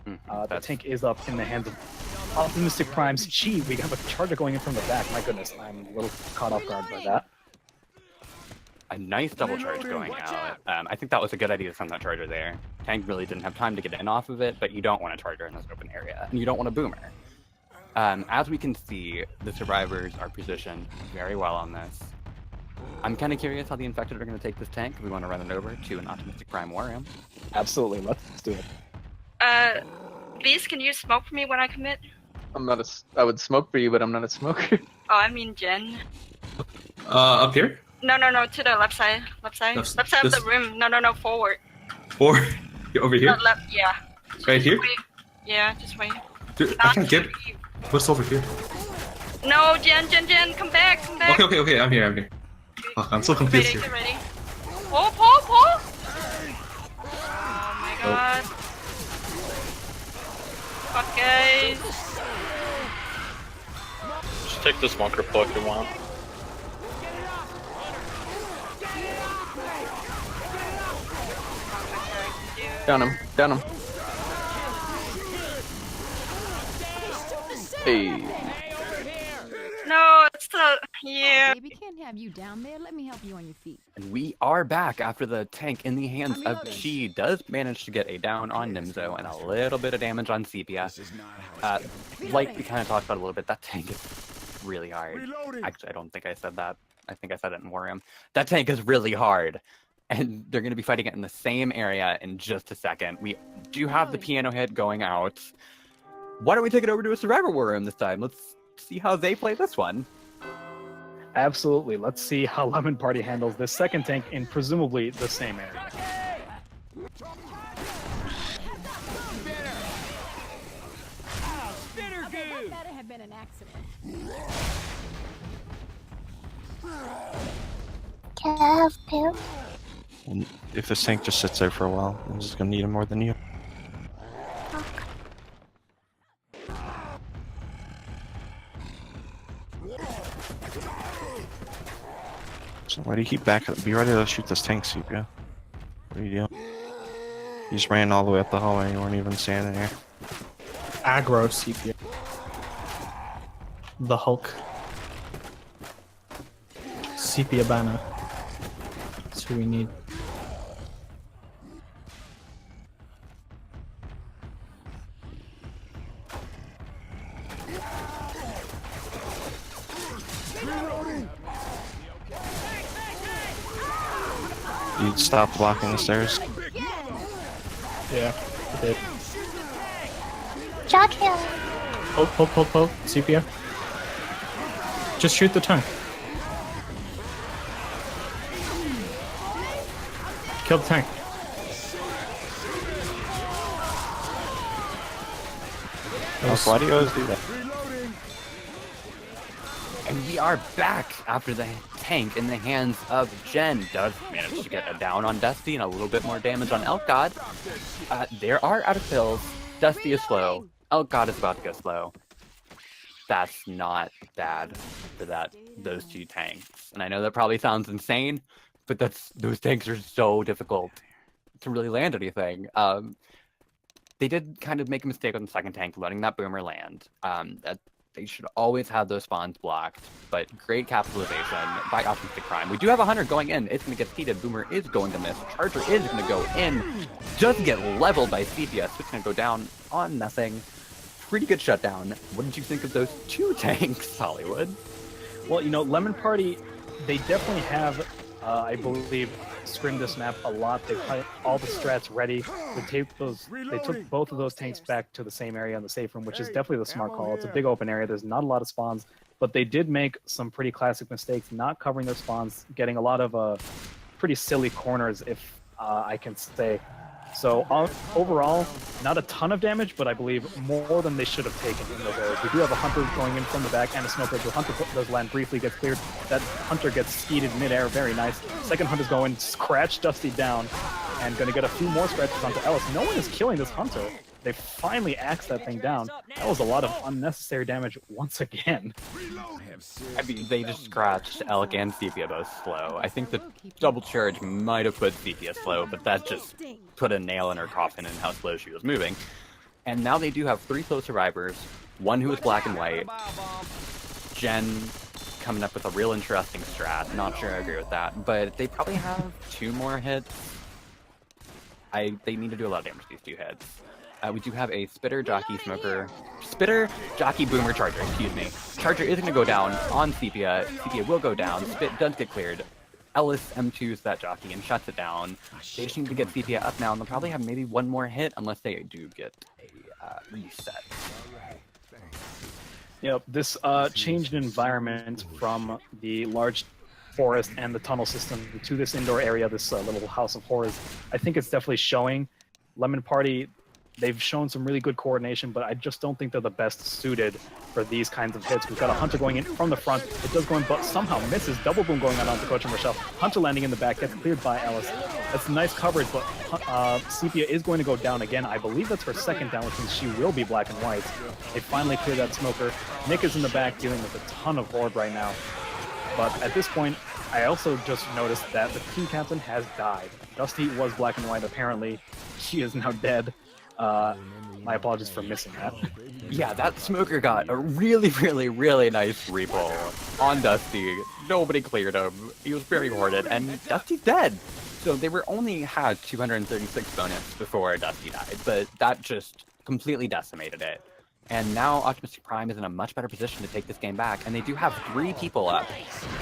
The tank is up in the hands of Optimistic Prime's Chi. We have a charger going in from the back. My goodness, I'm a little caught off guard by that. A nice double charge going out. I think that was a good idea to send that charger there. Tank really didn't have time to get in off of it, but you don't want a charger in this open area, and you don't want a boomer. As we can see, the survivors are positioned very well on this. I'm kind of curious how the infected are going to take this tank. We want to run it over to an Optimistic Prime War Room. Absolutely, let's do it. Beast, can you smoke for me when I commit? I'm not I would smoke for you, but I'm not a smoker. Oh, I mean Jen. Up here? No, to the left side. Left side of the room. No, forward. Forward? Over here? No, left, yeah. Right here? Wait. Yeah, just wait. Dude, I can't get... What's over here? No, Jen, come back. Okay, I'm here. Oh, I'm so confused here. Get ready. Pull! Oh my god. Fuck, guys. Just take this bunker pull if you want. Down him. Hey. No, it's the... Yeah. Baby, can't have you down there. Let me help you on your feet. And we are back after the tank in the hands of Chi does manage to get a down on Nimzo and a little bit of damage on Sepia. Like we kind of talked about a little bit, that tank is really hard. Actually, I don't think I said that. I think I said it in War Room. That tank is really hard. And they're going to be fighting it in the same area in just a second. We do have the piano hit going out. Why don't we take it over to a Survivor War Room this time? Let's see how they play this one. Absolutely. Let's see how Lemon Party handles this second tank in presumably the same area. That better have been an accident. Can I have pills? If this tank just sits there for a while, I'm just gonna need him more than you. So why do you keep back? Be ready to shoot this tank, Sepia. What are you doing? You just ran all the way up the hallway. You weren't even standing here. Aggro Sepia. The Hulk. Sepia banner. That's who we need. You'd stop blocking the stairs. Yeah, I did. Jockey. Pull. Sepia. Just shoot the tank. Kill the tank. Why do you always do that? And we are back after the tank in the hands of Jen. Does manage to get a down on Dusty and a little bit more damage on Elk God. There are out of pills. Dusty is slow. Elk God is about to go slow. That's not bad for those two tanks. And I know that probably sounds insane, but those tanks are so difficult to really land anything. They did kind of make a mistake on the second tank, letting that boomer land. They should always have those spawns blocked, but great capitalization by Optimistic Prime. We do have a Hunter going in. It's going to get heated. Boomer is going to miss. Charger is going to go in. Doesn't get leveled by CPS. It's going to go down on nothing. Pretty good shutdown. What did you think of those two tanks, Hollywood? Well, you know, Lemon Party, they definitely have I believe, scrimmed this map a lot. They've had all the strats ready. They took both of those tanks back to the same area in the safe room, which is definitely the smart call. It's a big open area. There's not a lot of spawns, but they did make some pretty classic mistakes, not covering their spawns, getting a lot of pretty silly corners, if I can say. So overall, not a ton of damage, but I believe more than they should have taken in those areas. We do have a Hunter going in from the back and a Smoker. The Hunter does land briefly, gets cleared. That Hunter gets skeeted midair, very nice. Second Hunter's going, scratch Dusty down, and gonna get a few more scratches onto Ellis. No one is killing this Hunter. They finally axed that thing down. That was a lot of unnecessary damage once again. I mean, they just scratched Elk and Sepia both slow. I think the double charge might have put Sepia slow, but that just put a nail in her coffin in how slow she was moving. And now they do have 3 slow survivors, one who is black and white. Jen coming up with a real interesting strat. Not sure I agree with that, but they probably have 2 more hits. They need to do a lot of damage to these 2 hits. We do have a Spitter, Jockey, Smoker... Spitter, Jockey, Boomer, Charger, excuse me. Charger is going to go down on Sepia. Sepia will go down. Spit does get cleared. Ellis M2s that Jockey and shuts it down. They just need to get Sepia up now, and they'll probably have maybe 1 more hit, unless they do get a reset. Yep, this changed environment from the large forest and the tunnel system to this indoor area, this little house of horrors. I think it's definitely showing. Lemon Party, they've shown some really good coordination, but I just don't think they're the best suited for these kinds of hits. We've got a Hunter going in from the front. It does go in, but somehow misses. Double boom going on onto Coach and Rochelle. Hunter landing in the back, gets cleared by Ellis. That's nice coverage, but Sepia is going to go down again. I believe that's her second down, which means she will be black and white. They finally clear that Smoker. Nick is in the back dealing with a ton of Horde right now. But at this point, I also just noticed that the team captain has died. Dusty was black and white, apparently. She is now dead. My apologies for missing that. Yeah, that Smoker got a really, really, really nice repull on Dusty. Nobody cleared him. He was very hoarded, and Dusty's dead. So they were only had 236 bonus before Dusty died, but that just completely decimated it. And now Optimistic Prime is in a much better position to take this game back, and they do have 3 people up.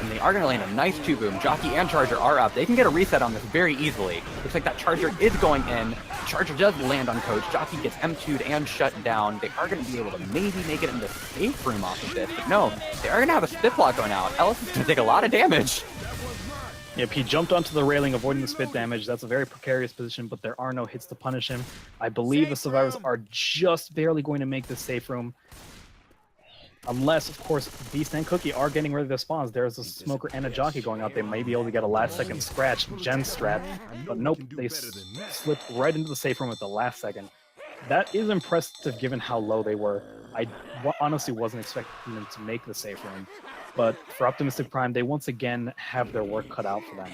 And they are going to land a nice 2-boom. Jockey and Charger are up. They can get a reset on this very easily. Looks like that Charger is going in. Charger does land on Coach. Jockey gets M2'd and shut down. They are going to be able to maybe make it in the safe room off of this, but no, they are going to have a spit block going out. Ellis is going to take a lot of damage. Yep, he jumped onto the railing, avoiding the spit damage. That's a very precarious position, but there are no hits to punish him. I believe the survivors are just barely going to make this safe room. Unless, of course, Beast and Cookie are getting rid of their spawns. There's a Smoker and a Jockey going out. They may be able to get a last-second scratch, Gen strat. But nope, they slipped right into the safe room at the last second. That is impressive given how low they were. I honestly wasn't expecting them to make the safe room. But for Optimistic Prime, they once again have their work cut out for them.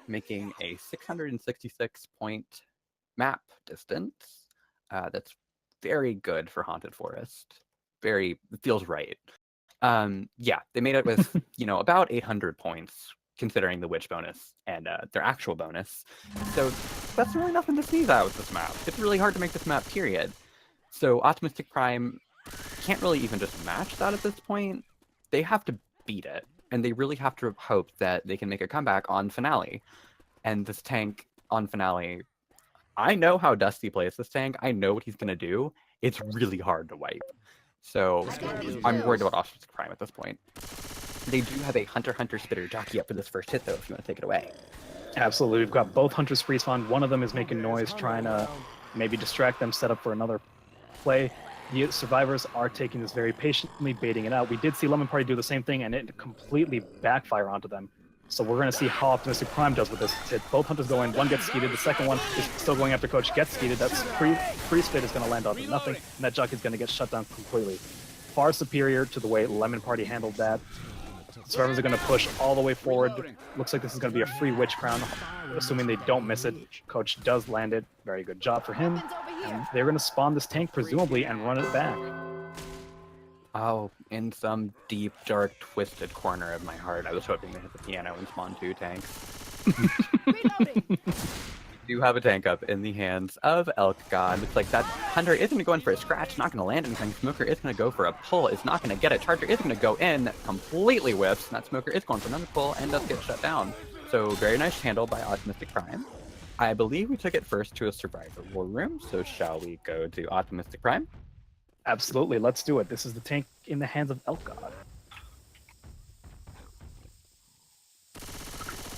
Making a 666-point map distance. That's very good for Haunted Forest. Very, feels right. Yeah, they made it with, about 800 points, considering the Witch bonus and their actual bonus. So that's really nothing to sneeze at with this map. It's really hard to make this map, period. So Optimistic Prime can't really even just match that at this point. They have to beat it, and they really have to hope that they can make a comeback on Finale. And this tank on Finale, I know how Dusty plays this tank. I know what he's going to do. It's really hard to wipe. So I'm worried about Optimistic Prime at this point. They do have a Hunter Spitter Jockey up for this first hit, though, if you want to take it away. Absolutely. We've got both Hunters respawn. One of them is making noise, trying to maybe distract them, set up for another play. The survivors are taking this very patiently, baiting it out. We did see Lemon Party do the same thing, and it completely backfire onto them. So we're going to see how Optimistic Prime does with this hit. Both Hunters go in. One gets skeeted. The second one is still going after Coach. Gets skeeted. That's free spit is going to land onto nothing, and that Jockey is going to get shut down completely. Far superior to the way Lemon Party handled that. Survivors are going to push all the way forward. Looks like this is going to be a free Witch Crown, assuming they don't miss it. Coach does land it. Very good job for him. And they're going to spawn this tank, presumably, and run it back. Oh, in some deep, dark, twisted corner of my heart, I was hoping to hit the piano and spawn 2 tanks. do have a tank up in the hands of Elk God. Looks like that Hunter is going to go in for a scratch, not going to land anything. Smoker is going to go for a pull, is not going to get it. Charger is going to go in, completely whiffs. That Smoker is going for another pull and does get shut down. So very nice handle by Optimistic Prime. I believe we took it first to a Survivor War Room, so shall we go to Optimistic Prime? Absolutely, let's do it. This is the tank in the hands of Elk God.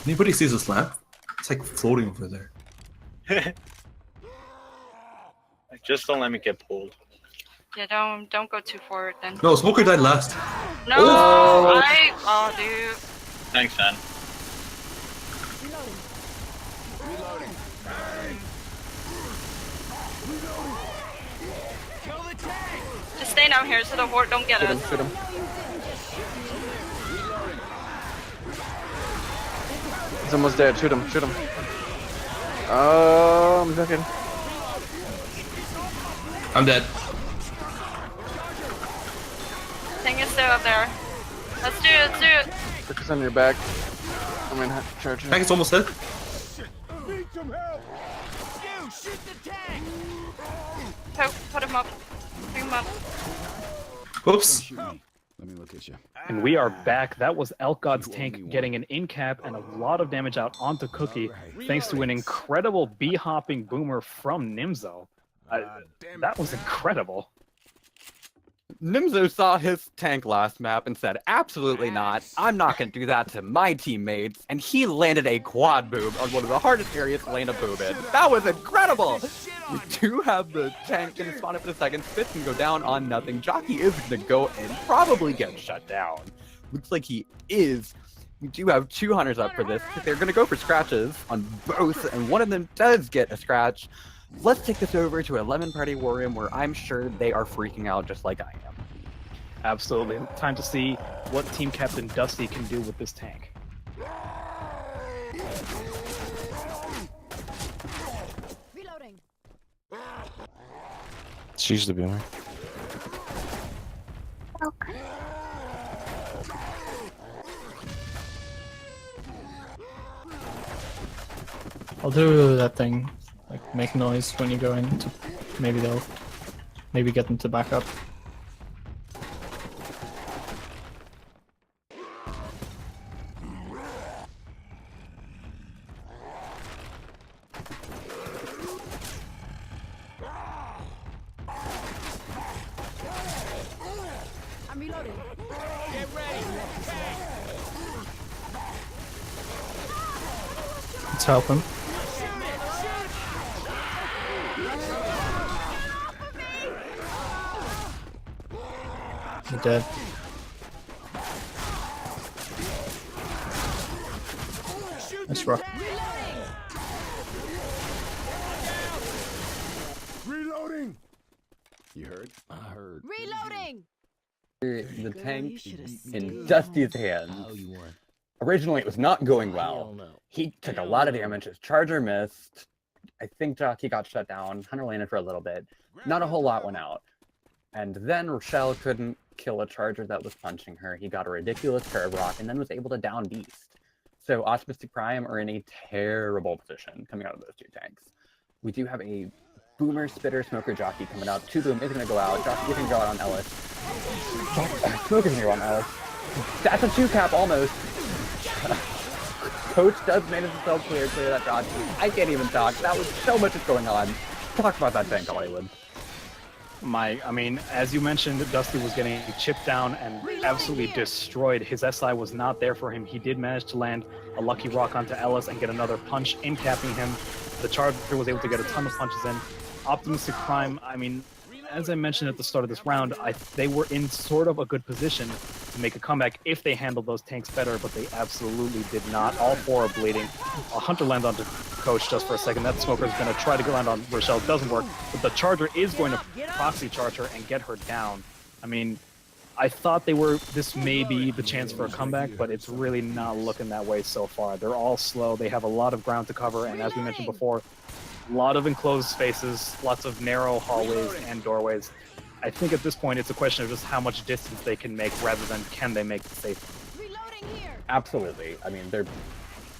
Anybody sees this lamp? It's like floating over there. Just don't let me get pulled. Yeah, don't go too forward then. No, Smoker died last. No, oh dude. Thanks, man. Just stay down here so the horde don't get us. Shoot him. He's almost dead. Shoot him. Shoot him. Oh, I'm joking. I'm dead. Tank is still up there. Let's do it, let's do it. Focus on your back. I mean, charge. Tank is almost dead. Need some help. You shoot the tank. Put him up. Bring him up. Oops. Let me look at you. And we are back. That was Elk God's tank getting an in-cap and a lot of damage out onto Cookie, thanks to an incredible bee-hopping boomer from Nimzo. That was incredible. Nimzo saw his tank last map and said, absolutely not, I'm not going to do that to my teammates, and he landed a quad boob on one of the hardest areas to land a boob in. That was incredible! We do have the tank going to spawn up in a second, Spitz can go down on nothing, Jockey is going to go and probably get shut down. Looks like he is. We do have 2 hunters up for this, they're going to go for scratches on both, and one of them does get a scratch. Let's take this over to 11-party war room where I'm sure they are freaking out just like I am. Absolutely. Time to see what Team Captain Dusty can do with this tank. Reloading. She's the boomer. Okay. I'll do that thing, like make noise when you go in. Maybe they'll get them to back up. I'm reloading. Get ready. Let's help him. You're dead. Nice rock. Reloading. You heard? I heard. Reloading. The tank in Dusty's hands. Originally, it was not going well. He took a lot of damage. His charger missed. I think Jockey got shut down. Hunter landed for a little bit. Not a whole lot went out. And then Rochelle couldn't kill a charger that was punching her. He got a ridiculous curve rock and then was able to down Beast. So Optimistic Prime are in a terrible position coming out of those 2 tanks. We do have a Boomer, Spitter, Smoker, Jockey coming out. 2 Boom is going to go out. Jockey is going to go out on Ellis. Smoker's going to go on Ellis. That's a 2-cap almost. Coach does manage himself clear that Jockey. I can't even talk. That was so much is going on. Talk about that tank, Hollywood. I mean, as you mentioned, Dusty was getting chipped down and absolutely destroyed. His SI was not there for him. He did manage to land a lucky rock onto Ellis and get another punch in capping him. The Charger was able to get a ton of punches in. Optimistic Prime, I mean, as I mentioned at the start of this round, they were in sort of a good position to make a comeback if they handled those tanks better, but they absolutely did not. All 4 are bleeding. Hunter lands onto Coach just for a second. That Smoker is going to try to land on Rochelle. It doesn't work, but the Charger is going to proxy charge her and get her down. I mean, I thought this may be the chance for a comeback, but it's really not looking that way so far. They're all slow. They have a lot of ground to cover, and as we mentioned before, a lot of enclosed spaces, lots of narrow hallways and doorways. I think at this point it's a question of just how much distance they can make rather than can they make the safe. Absolutely. I mean, they're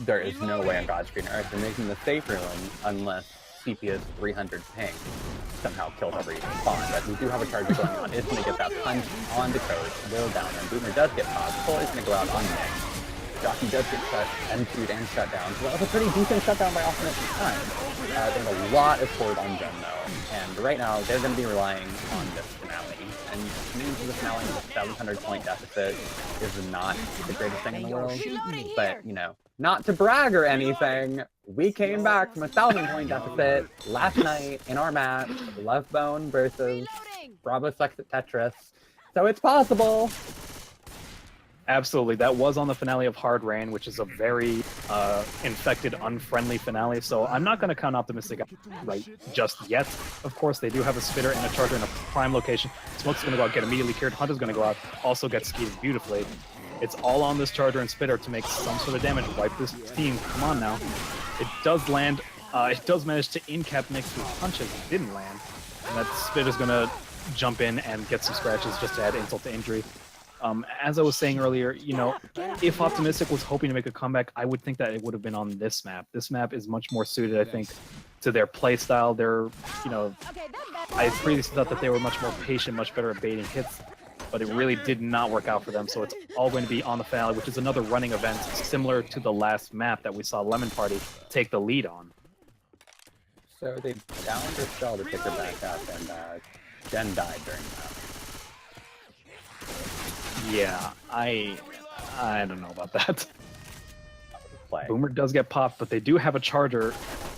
there is no way on God's green earth they're making the safe room unless CPS 300 ping somehow kills every spawn. But we do have a charger going on. It's going to get that punch on the coast, will down, and Boomer does get popped. Pull is going to go out on Nick. Jockey does get shut, M2'd and shut down. So that was a pretty decent shutdown by Optimistic Prime. They have a lot of forward on Gen though, and right now they're going to be relying on this finale. And means the finale with a 700-point deficit is not the greatest thing in the world. But, you know, not to brag or anything, we came back from a 1,000-point deficit last night in our match, Love Bone versus Bravo Sucks at Tetris. So it's possible. Absolutely, that was on the finale of Hard Rain, which is a very infected, unfriendly finale, so I'm not going to count Optimistic right just yet. Of course, they do have a Spitter and a Charger in a prime location. Smoke's going to go out, get immediately cured. Hunter's going to go out, also get skied beautifully. It's all on this Charger and Spitter to make some sort of damage, wipe this team. Come on now. It does land, it does manage to in-cap Nick through punches. It didn't land, and that Spitter's going to jump in and get some scratches just to add insult to injury. As I was saying earlier, you know, if Optimistic was hoping to make a comeback, I would think that it would have been on this map. This map is much more suited, I think, to their playstyle. They're, you know, I previously thought that they were much more patient, much better at baiting hits, but it really did not work out for them. So it's all going to be on the finale, which is another running event similar to the last map that we saw Lemon Party take the lead on. So they downed her spell to pick her back up, and Jen died during that. Yeah, I don't know about that. Boomer does get popped, but they do have a Charger.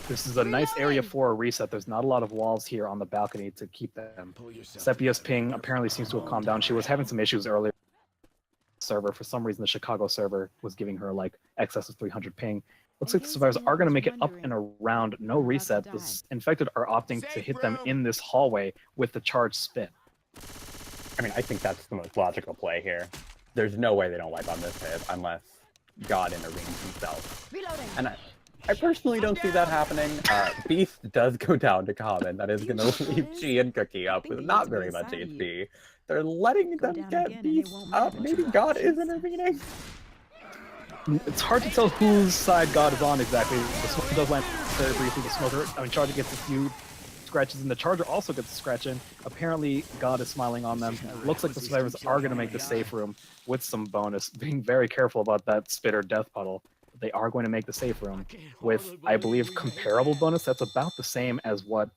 This is a nice area for a reset. There's not a lot of walls here on the balcony to keep them. Sepia's ping apparently seems to have calmed down. She was having some issues earlier. Server, for some reason, the Chicago server was giving her like excess of 300 ping. Looks like the survivors are going to make it up and around. No reset. The infected are opting to hit them in this hallway with the charged spin. I mean, I think that's the most logical play here. There's no way they don't wipe on this hit unless God intervenes himself. And I personally don't see that happening. Beast does go down to common. That is going to leave Chi and Cookie up with not very much HP. They're letting them get Beast up. Maybe God is intervening. It's hard to tell whose side God is on exactly. The Smoker does land very briefly. The Smoker, I mean, Charger gets a few scratches, and the Charger also gets a scratch in. Apparently, God is smiling on them. It looks like the survivors are going to make the safe room with some bonus. Being very careful about that Spitter Death Puddle. They are going to make the safe room with, I believe, comparable bonus. That's about the same as what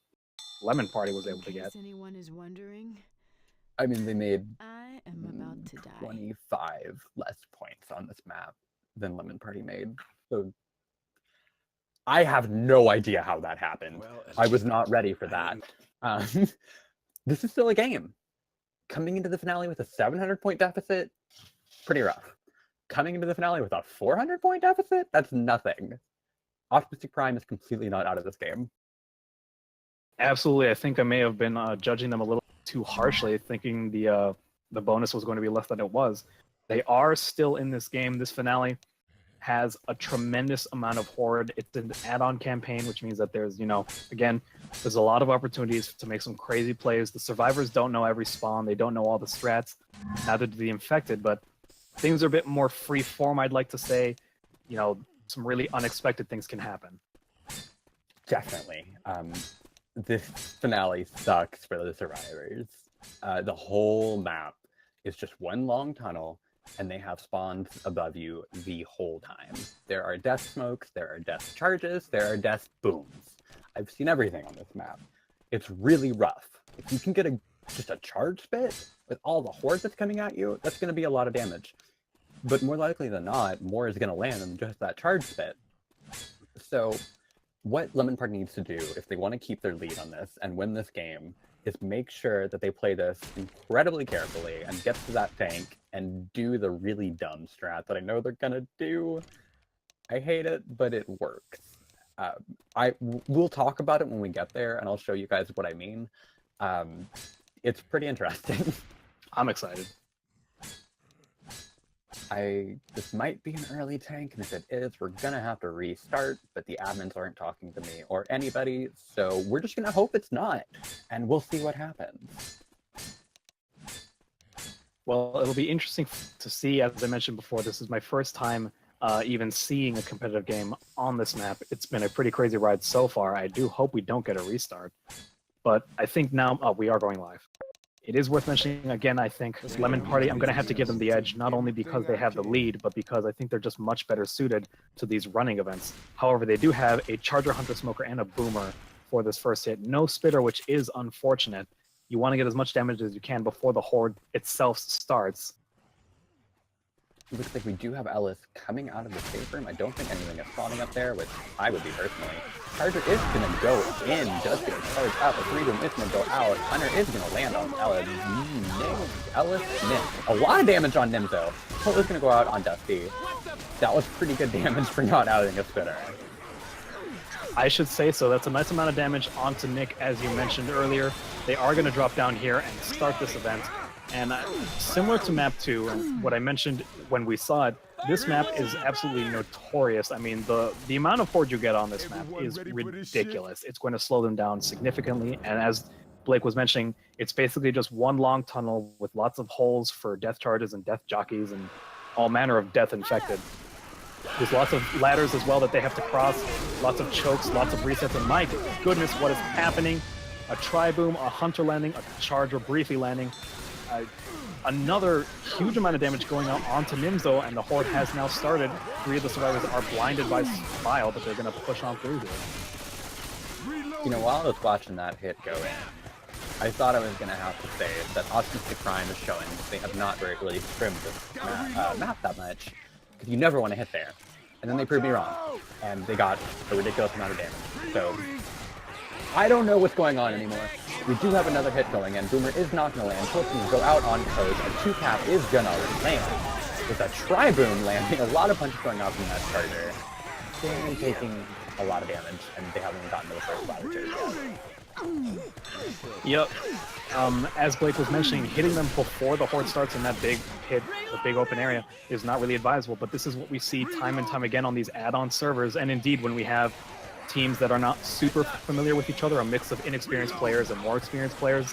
Lemon Party was able to get. Anyone is wondering, I mean, they made I am about to die. 25 less points on this map than Lemon Party made. So I have no idea how that happened. I was not ready for that. This is still a game. Coming into the finale with a 700-point deficit, pretty rough. Coming into the finale with a 400-point deficit, that's nothing. Optimistic Prime is completely not out of this game. Absolutely. I think I may have been judging them a little too harshly, thinking the bonus was going to be less than it was. They are still in this game. This finale has a tremendous amount of horde. It's an add-on campaign, which means that there's, you know, again, there's a lot of opportunities to make some crazy plays. The survivors don't know every spawn. They don't know all the strats. Neither do the infected, but things are a bit more free form, I'd like to say. You know, some really unexpected things can happen. Definitely. This finale sucks for the survivors. The whole map is just one long tunnel, and they have spawns above you the whole time. There are death smokes, there are death charges, there are death booms. I've seen everything on this map. It's really rough. If you can get just a charge spit with all the horde that's coming at you, that's going to be a lot of damage. But more likely than not, more is going to land than just that charge spit. So what Lemon Party needs to do if they want to keep their lead on this and win this game is make sure that they play this incredibly carefully and get to that tank and do the really dumb strat that I know they're gonna do. I hate it, but it works. We'll talk about it when we get there, and I'll show you guys what I mean. It's pretty interesting. I'm excited. This might be an early tank, and if it is, we're gonna have to restart, but the admins aren't talking to me or anybody, so we're just gonna hope it's not, and we'll see what happens. Well, it'll be interesting to see. As I mentioned before, this is my first time even seeing a competitive game on this map. It's been a pretty crazy ride so far. I do hope we don't get a restart. But I think now we are going live. It is worth mentioning again, I think, Lemon Party, I'm going to have to give them the edge, not only because they have the lead, but because I think they're just much better suited to these running events. However, they do have a Charger, Hunter, Smoker, and a Boomer for this first hit. No Spitter, which is unfortunate. You want to get as much damage as you can before the Horde itself starts. It looks like we do have Ellis coming out of the safe room. I don't think anything is spawning up there, which I would be personally. Charger is going to go in, just going to charge up. A 3-boom is going to go out. Hunter is going to land on Ellis. Ellis missed. A lot of damage on Nim, though. Holt is going to go out on Dusty. That was pretty good damage for not outing a Spitter. I should say so. That's a nice amount of damage onto Nick, as you mentioned earlier. They are going to drop down here and start this event. And similar to map 2, and what I mentioned when we saw it, this map is absolutely notorious. I mean, the amount of horde you get on this map is ridiculous. It's going to slow them down significantly, and as Blake was mentioning, it's basically just one long tunnel with lots of holes for death charges and death jockeys and all manner of death infected. There's lots of ladders as well that they have to cross, lots of chokes, lots of resets, and my goodness, what is happening? A tri-boom, a hunter landing, a charger briefly landing. Another huge amount of damage going out onto Nimzo, and the Horde has now started. 3 of the survivors are blinded by Bile, but they're going to push on through here. You know, while I was watching that hit go in, I thought I was going to have to say that Optimistic Prime is showing they have not really trimmed this map that much, because you never want to hit there. And then they proved me wrong, and they got a ridiculous amount of damage. So, I don't know what's going on anymore. We do have another hit going in. Boomer is not going to land. Colt's going to go out on Coach. A 2-cap is going to land. With a tri-boom landing, a lot of punches going out from that Charger. They're taking a lot of damage, and they haven't even gotten to the first ladder yet. Yep. As Blake was mentioning, hitting them before the Horde starts in that big hit, the big open area, is not really advisable, but this is what we see time and time again on these add-on servers, and indeed when we have teams that are not super familiar with each other, a mix of inexperienced players and more experienced players.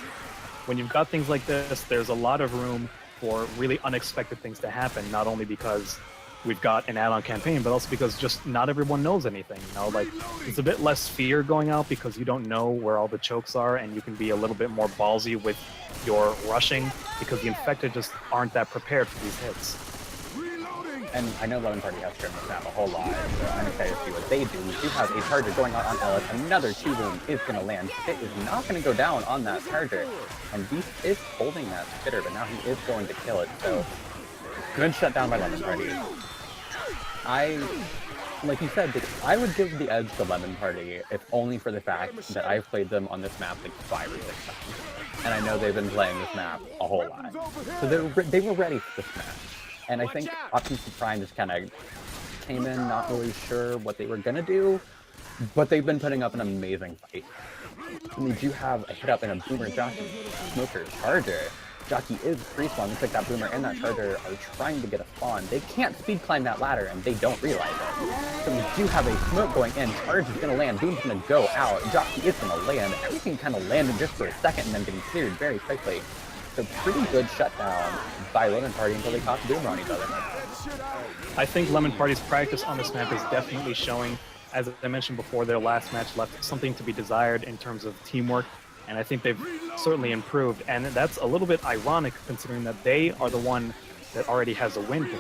When you've got things like this, there's a lot of room for really unexpected things to happen, not only because we've got an add-on campaign, but also because just not everyone knows anything. You know, like, it's a bit less fear going out because you don't know where all the chokes are, and you can be a little bit more ballsy with your rushing because the infected just aren't that prepared for these hits. And I know Lemon Party has trimmed this map a whole lot, so I'm excited to see what they do. We do have a Charger going out on Ellis. Another 2-boom is going to land. Spit is not going to go down on that Charger. And Beast is holding that Spitter, but now he is going to kill it. So, good shutdown by Lemon Party. Like you said, I would give the edge to Lemon Party if only for the fact that I've played them on this map like 5 or 6 times. And I know they've been playing this map a whole lot. So they were ready for this match. And I think Optimistic Prime just kind of came in not really sure what they were going to do, but they've been putting up an amazing fight. And we do have a hit up in a Boomer Jockey Smoker Charger. Jockey is pre-spawn. Looks like that Boomer and that Charger are trying to get a spawn. They can't speed climb that ladder, and they don't realize it. So we do have a smoke going in. Charge is going to land. Boom's going to go out. Jockey is going to land. Everything kind of landed just for a second and then getting cleared very quickly. So pretty good shutdown by Lemon Party until they caught the Boomer on each other. I think Lemon Party's practice on this map is definitely showing, as I mentioned before, their last match left something to be desired in terms of teamwork, and I think they've certainly improved, and that's a little bit ironic considering that they are the one that already has a win here.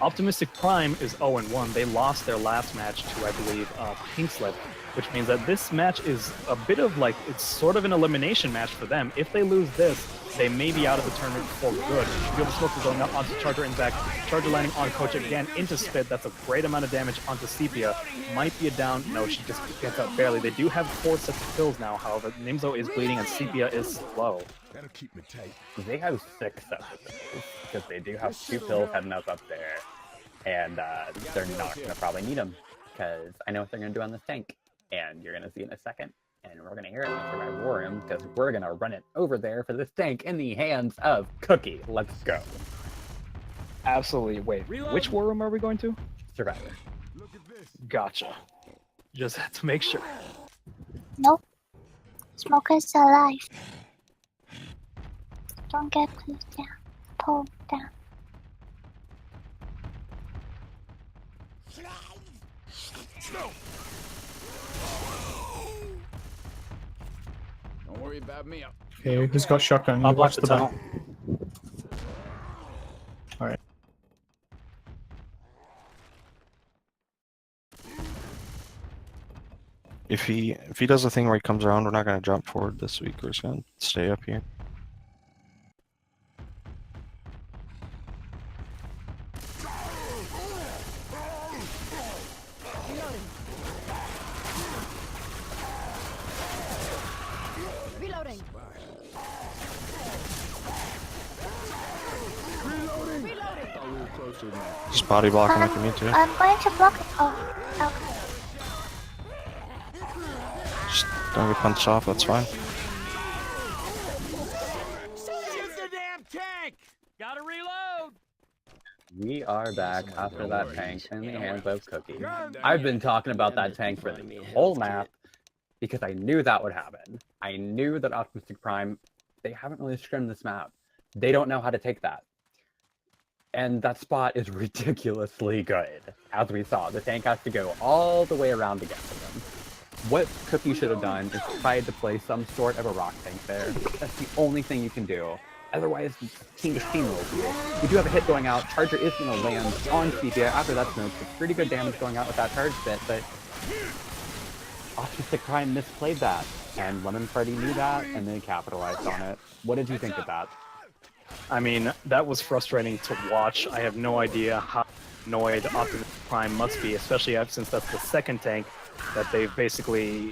Optimistic Prime is 0-1. They lost their last match to, I believe, Pink Slip, which means that this match is a bit of like, it's sort of an elimination match for them. If they lose this, they may be out of the tournament for good. Feel the Smoker going up onto Charger and back. Charger landing on Coach again into Spit. That's a great amount of damage onto Sepia. Might be a down. No, she just gets out barely. They do have 4 sets of kills now, however. Nimzo is bleeding and Sepia is slow. They have 6 sets of kills, because they do have 2 kills heading up there. And they're not going to probably need them, because I know what they're going to do on this tank. And you're going to see in a second. And we're going to hear it in the MavWar room, because we're going to run it over there for this tank in the hands of Cookie. Let's go. Absolutely. Wait, which war room are we going to? Survivor. Gotcha. Just had to make sure. Nope. Smoker's alive. Don't get pushed down. Pulled down. Don't worry about me. Okay, who's got shotgun? I'll You block watch the the back. tunnel. Alright. If he does a thing where he comes around, we're not gonna jump forward this week. We're just gonna stay up here. Reloading. Just body blocking if you need to. I'm going to block it. Oh, okay. Just don't get punched off. That's fine. Shoot the damn tank! Gotta reload! We are back after that tank in the hands of Cookie. I've been talking about that tank for the whole map because I knew that would happen. I knew that Optimistic Prime, they haven't really scrimmed this map. They don't know how to take that. And that spot is ridiculously good. As we saw, the tank has to go all the way around to get to them. What Cookie should have done is tried to play some sort of a rock tank there. That's the only thing you can do. Otherwise, the team just steamrolls you. We do have a hit going out. Charger is going to land on Sepia. After that smoke, it's pretty good damage going out with that charge bit, but Optimistic Prime misplayed that. And Lemon Party knew that, and they capitalized on it. What did you think of that? I mean, that was frustrating to watch. I have no idea how annoyed Optimus Prime must be, especially since that's the second tank that they've basically,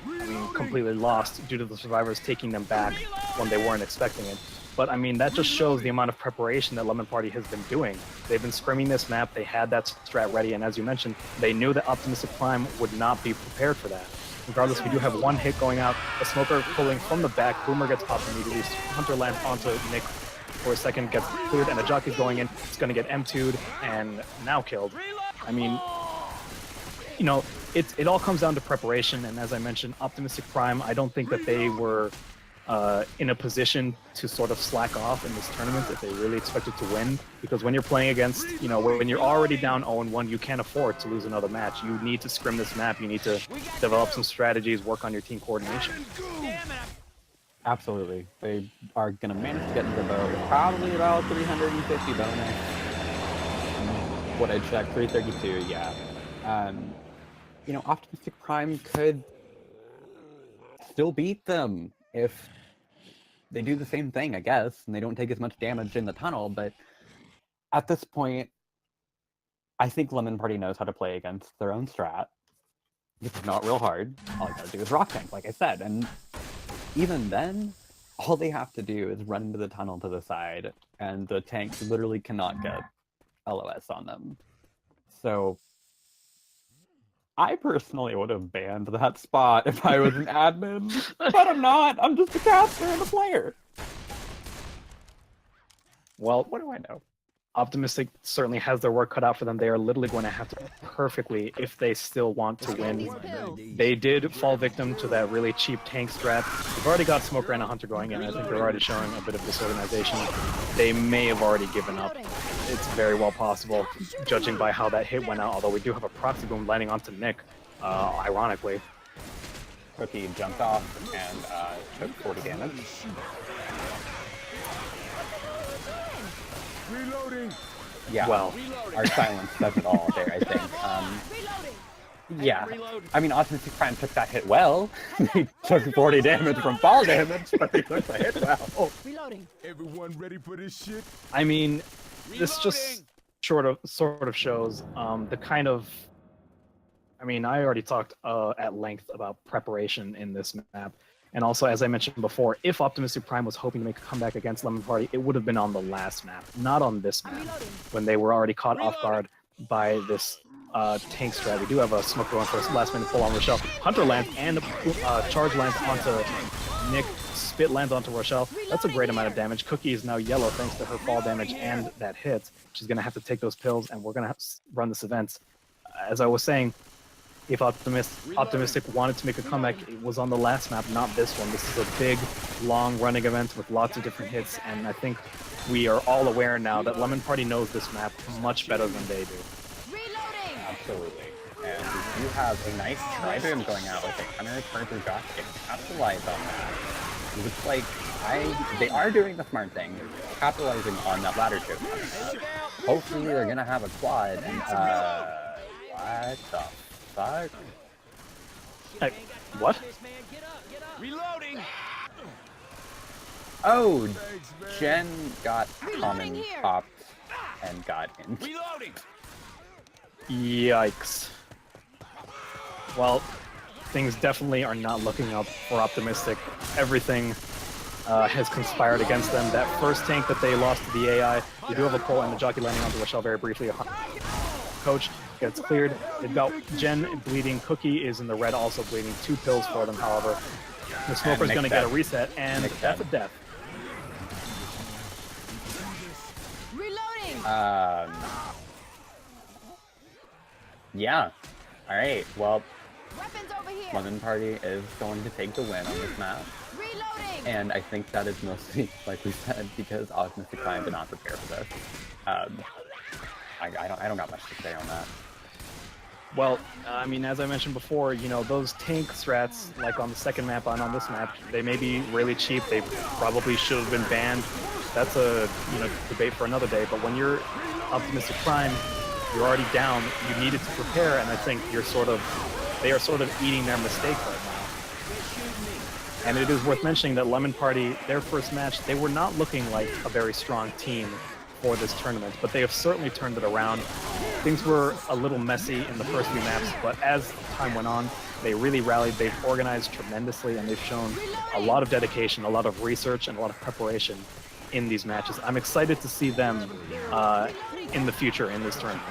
completely lost due to the survivors taking them back when they weren't expecting it. But I mean, that just shows the amount of preparation that Lemon Party has been doing. They've been scrimming this map, they had that strat ready, and as you mentioned, they knew that Optimistic Prime would not be prepared for that. Regardless, we do have one hit going out, a smoker pulling from the back, Boomer gets popped immediately, Hunter lands onto Nick for a second, gets cleared, and a jockey's going in, it's going to get M2'd and now killed. I mean, you know, it all comes down to preparation, and as I mentioned, Optimistic Prime, I don't think that they were in a position to sort of slack off in this tournament if they really expected to win, because when you're playing against, you know, when you're already down 0-1, you can't afford to lose another match. You need to scrim this map, you need to develop some strategies, work on your team coordination. Absolutely. They are going to manage to get into the boat with probably about 350 bonus. What I checked, 332, yeah. You know, Optimistic Prime could still beat them if they do the same thing, I guess, and they don't take as much damage in the tunnel, but at this point, I think Lemon Party knows how to play against their own strat. It's not real hard. All you gotta do is rock tank, like I said, and even then, all they have to do is run into the tunnel to the side, and the tank literally cannot get LOS on them. So, I personally would have banned that spot if I was an admin, but I'm not. I'm just a caster and a player. Well, What do I know? Optimistic certainly has their work cut out for them. They are literally going to have to perfectly if they still want to win. They did fall victim to that really cheap tank strat. They've already got Smoker and a Hunter going in. I think they're already showing a bit of disorganization. They may have already given up. It's very well possible, judging by how that hit went out, although we do have a proxy boom landing onto Nick, ironically. Cookie jumped off and took 40 damage. Reloading. Yeah, Well, our silence says it all there, I think. Yeah, I mean, Optimistic Prime took that hit well. They took 40 damage from fall damage, but they took the hit well. Reloading. Everyone ready for this shit? I mean, this just sort of shows the kind of... I mean, I already talked at length about preparation in this map. And also, as I mentioned before, if Optimistic Prime was hoping to make a comeback against Lemon Party, it would have been on the last map, not on this map, when they were already caught off guard by this tank strat. We do have a smoke going for a last-minute pull on Rochelle. Hunter lands and charge lands onto Nick. Spit lands onto Rochelle. That's a great amount of damage. Cookie is now yellow thanks to her fall damage and that hit. She's going to have to take those pills, and we're going to run this event. As I was saying, if Optimistic wanted to make a comeback, it was on the last map, not this one. This is a big, long-running event with lots of different hits, and I think we are all aware now that Lemon Party knows this map much better than they do. Absolutely. And you have a nice tri-boom going out with a Hunter Charger Josh to capitalize on that. It looks like they are doing the smart thing, capitalizing on that ladder chip. Hopefully they're gonna have a quad, and what the fuck? Hey, what? Reloading. Oh, Jen got common popped and got in. Reloading. Yikes. Well, things definitely are not looking up for Optimistic. Everything has conspired against them. That first tank that they lost to the AI, you do have a pull and the jockey landing onto a shell very briefly. Coach gets cleared. They've got Jen bleeding. Cookie is in the red, also bleeding. 2 pills for them, however. The Smoker's going to get a reset, and that's a death. Reloading. Yeah. All right. Well, Weapons over here. Lemon Party is going to take the win on this map, Reloading. and I think that is mostly, like we said, because Optimistic Prime did not prepare for this. I don't got much to say on that. Well, I mean, as I mentioned before, you know, those tank strats, like on the second map and on this map, they may be really cheap. They probably should have been banned. That's a, you know, debate for another day. But when you're Optimistic Prime, you're already down. You needed to prepare, and I think they are sort of eating their mistake right now. And it is worth mentioning that Lemon Party, their first match, they were not looking like a very strong team for this tournament, but they have certainly turned it around. Things were a little messy in the first few maps, but as time went on, they really rallied. They've organized tremendously, and they've shown a lot of dedication, a lot of research, and a lot of preparation in these matches. I'm excited to see them in the future in this tournament.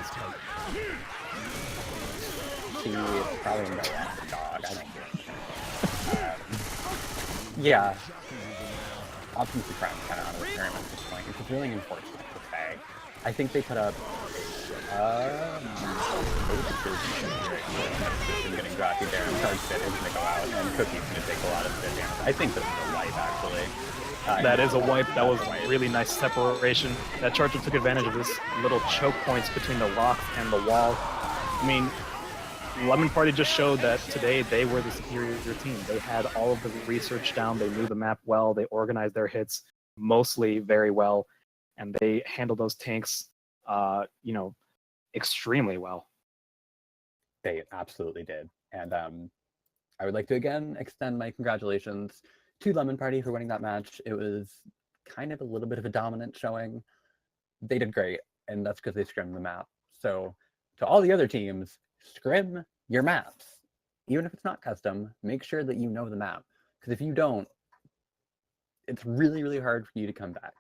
She probably gonna go after dog. I don't care. Yeah. Optimistic Prime kind of out of the tournament at this point, which is really unfortunate to say. I think they put up getting jockeyed there, and Charge Fit is gonna go out, and Cookie's gonna take a lot of fit damage. I think this is a wipe, actually. That is a wipe. That was really nice separation. That Charger took advantage of this little choke points between the rock and the wall. I mean, Lemon Party just showed that today they were the superior team. They had all of the research down. They knew the map well. They organized their hits mostly very well, and they handled those tanks, you know, extremely well. They absolutely did. And I would like to again extend my congratulations to Lemon Party for winning that match. It was kind of a little bit of a dominant showing. They did great, and that's because they scrimmed the map. So to all the other teams, scrim your maps. Even if it's not custom, make sure that you know the map. Because if you don't, it's really, really hard for you to come back.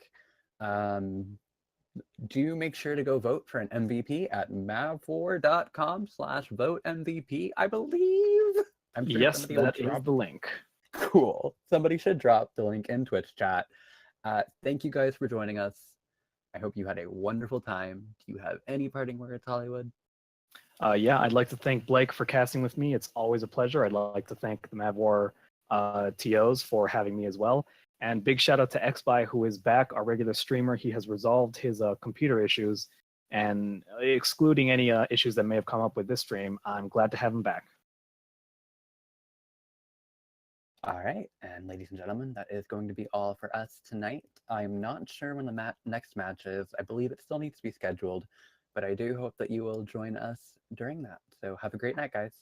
Do make sure to go vote for an MVP at MavWar.com/vote-MVP, I believe. I'm sure yes, that is the link. Cool. Somebody should drop the link in Twitch chat. Thank you guys for joining us. I hope you had a wonderful time. Do you have any parting words, Hollywood? Yeah, I'd like to thank Blake for casting with me. It's always a pleasure. I'd like to thank the MavWar TOs for having me as well. And big shout out to Xbye, who is back, our regular streamer. He has resolved his computer issues, and excluding any issues that may have come up with this stream, I'm glad to have him back. All right, and ladies and gentlemen, that is going to be all for us tonight. I'm not sure when the next match is. I believe it still needs to be scheduled, but I do hope that you will join us during that. So have a great night, guys.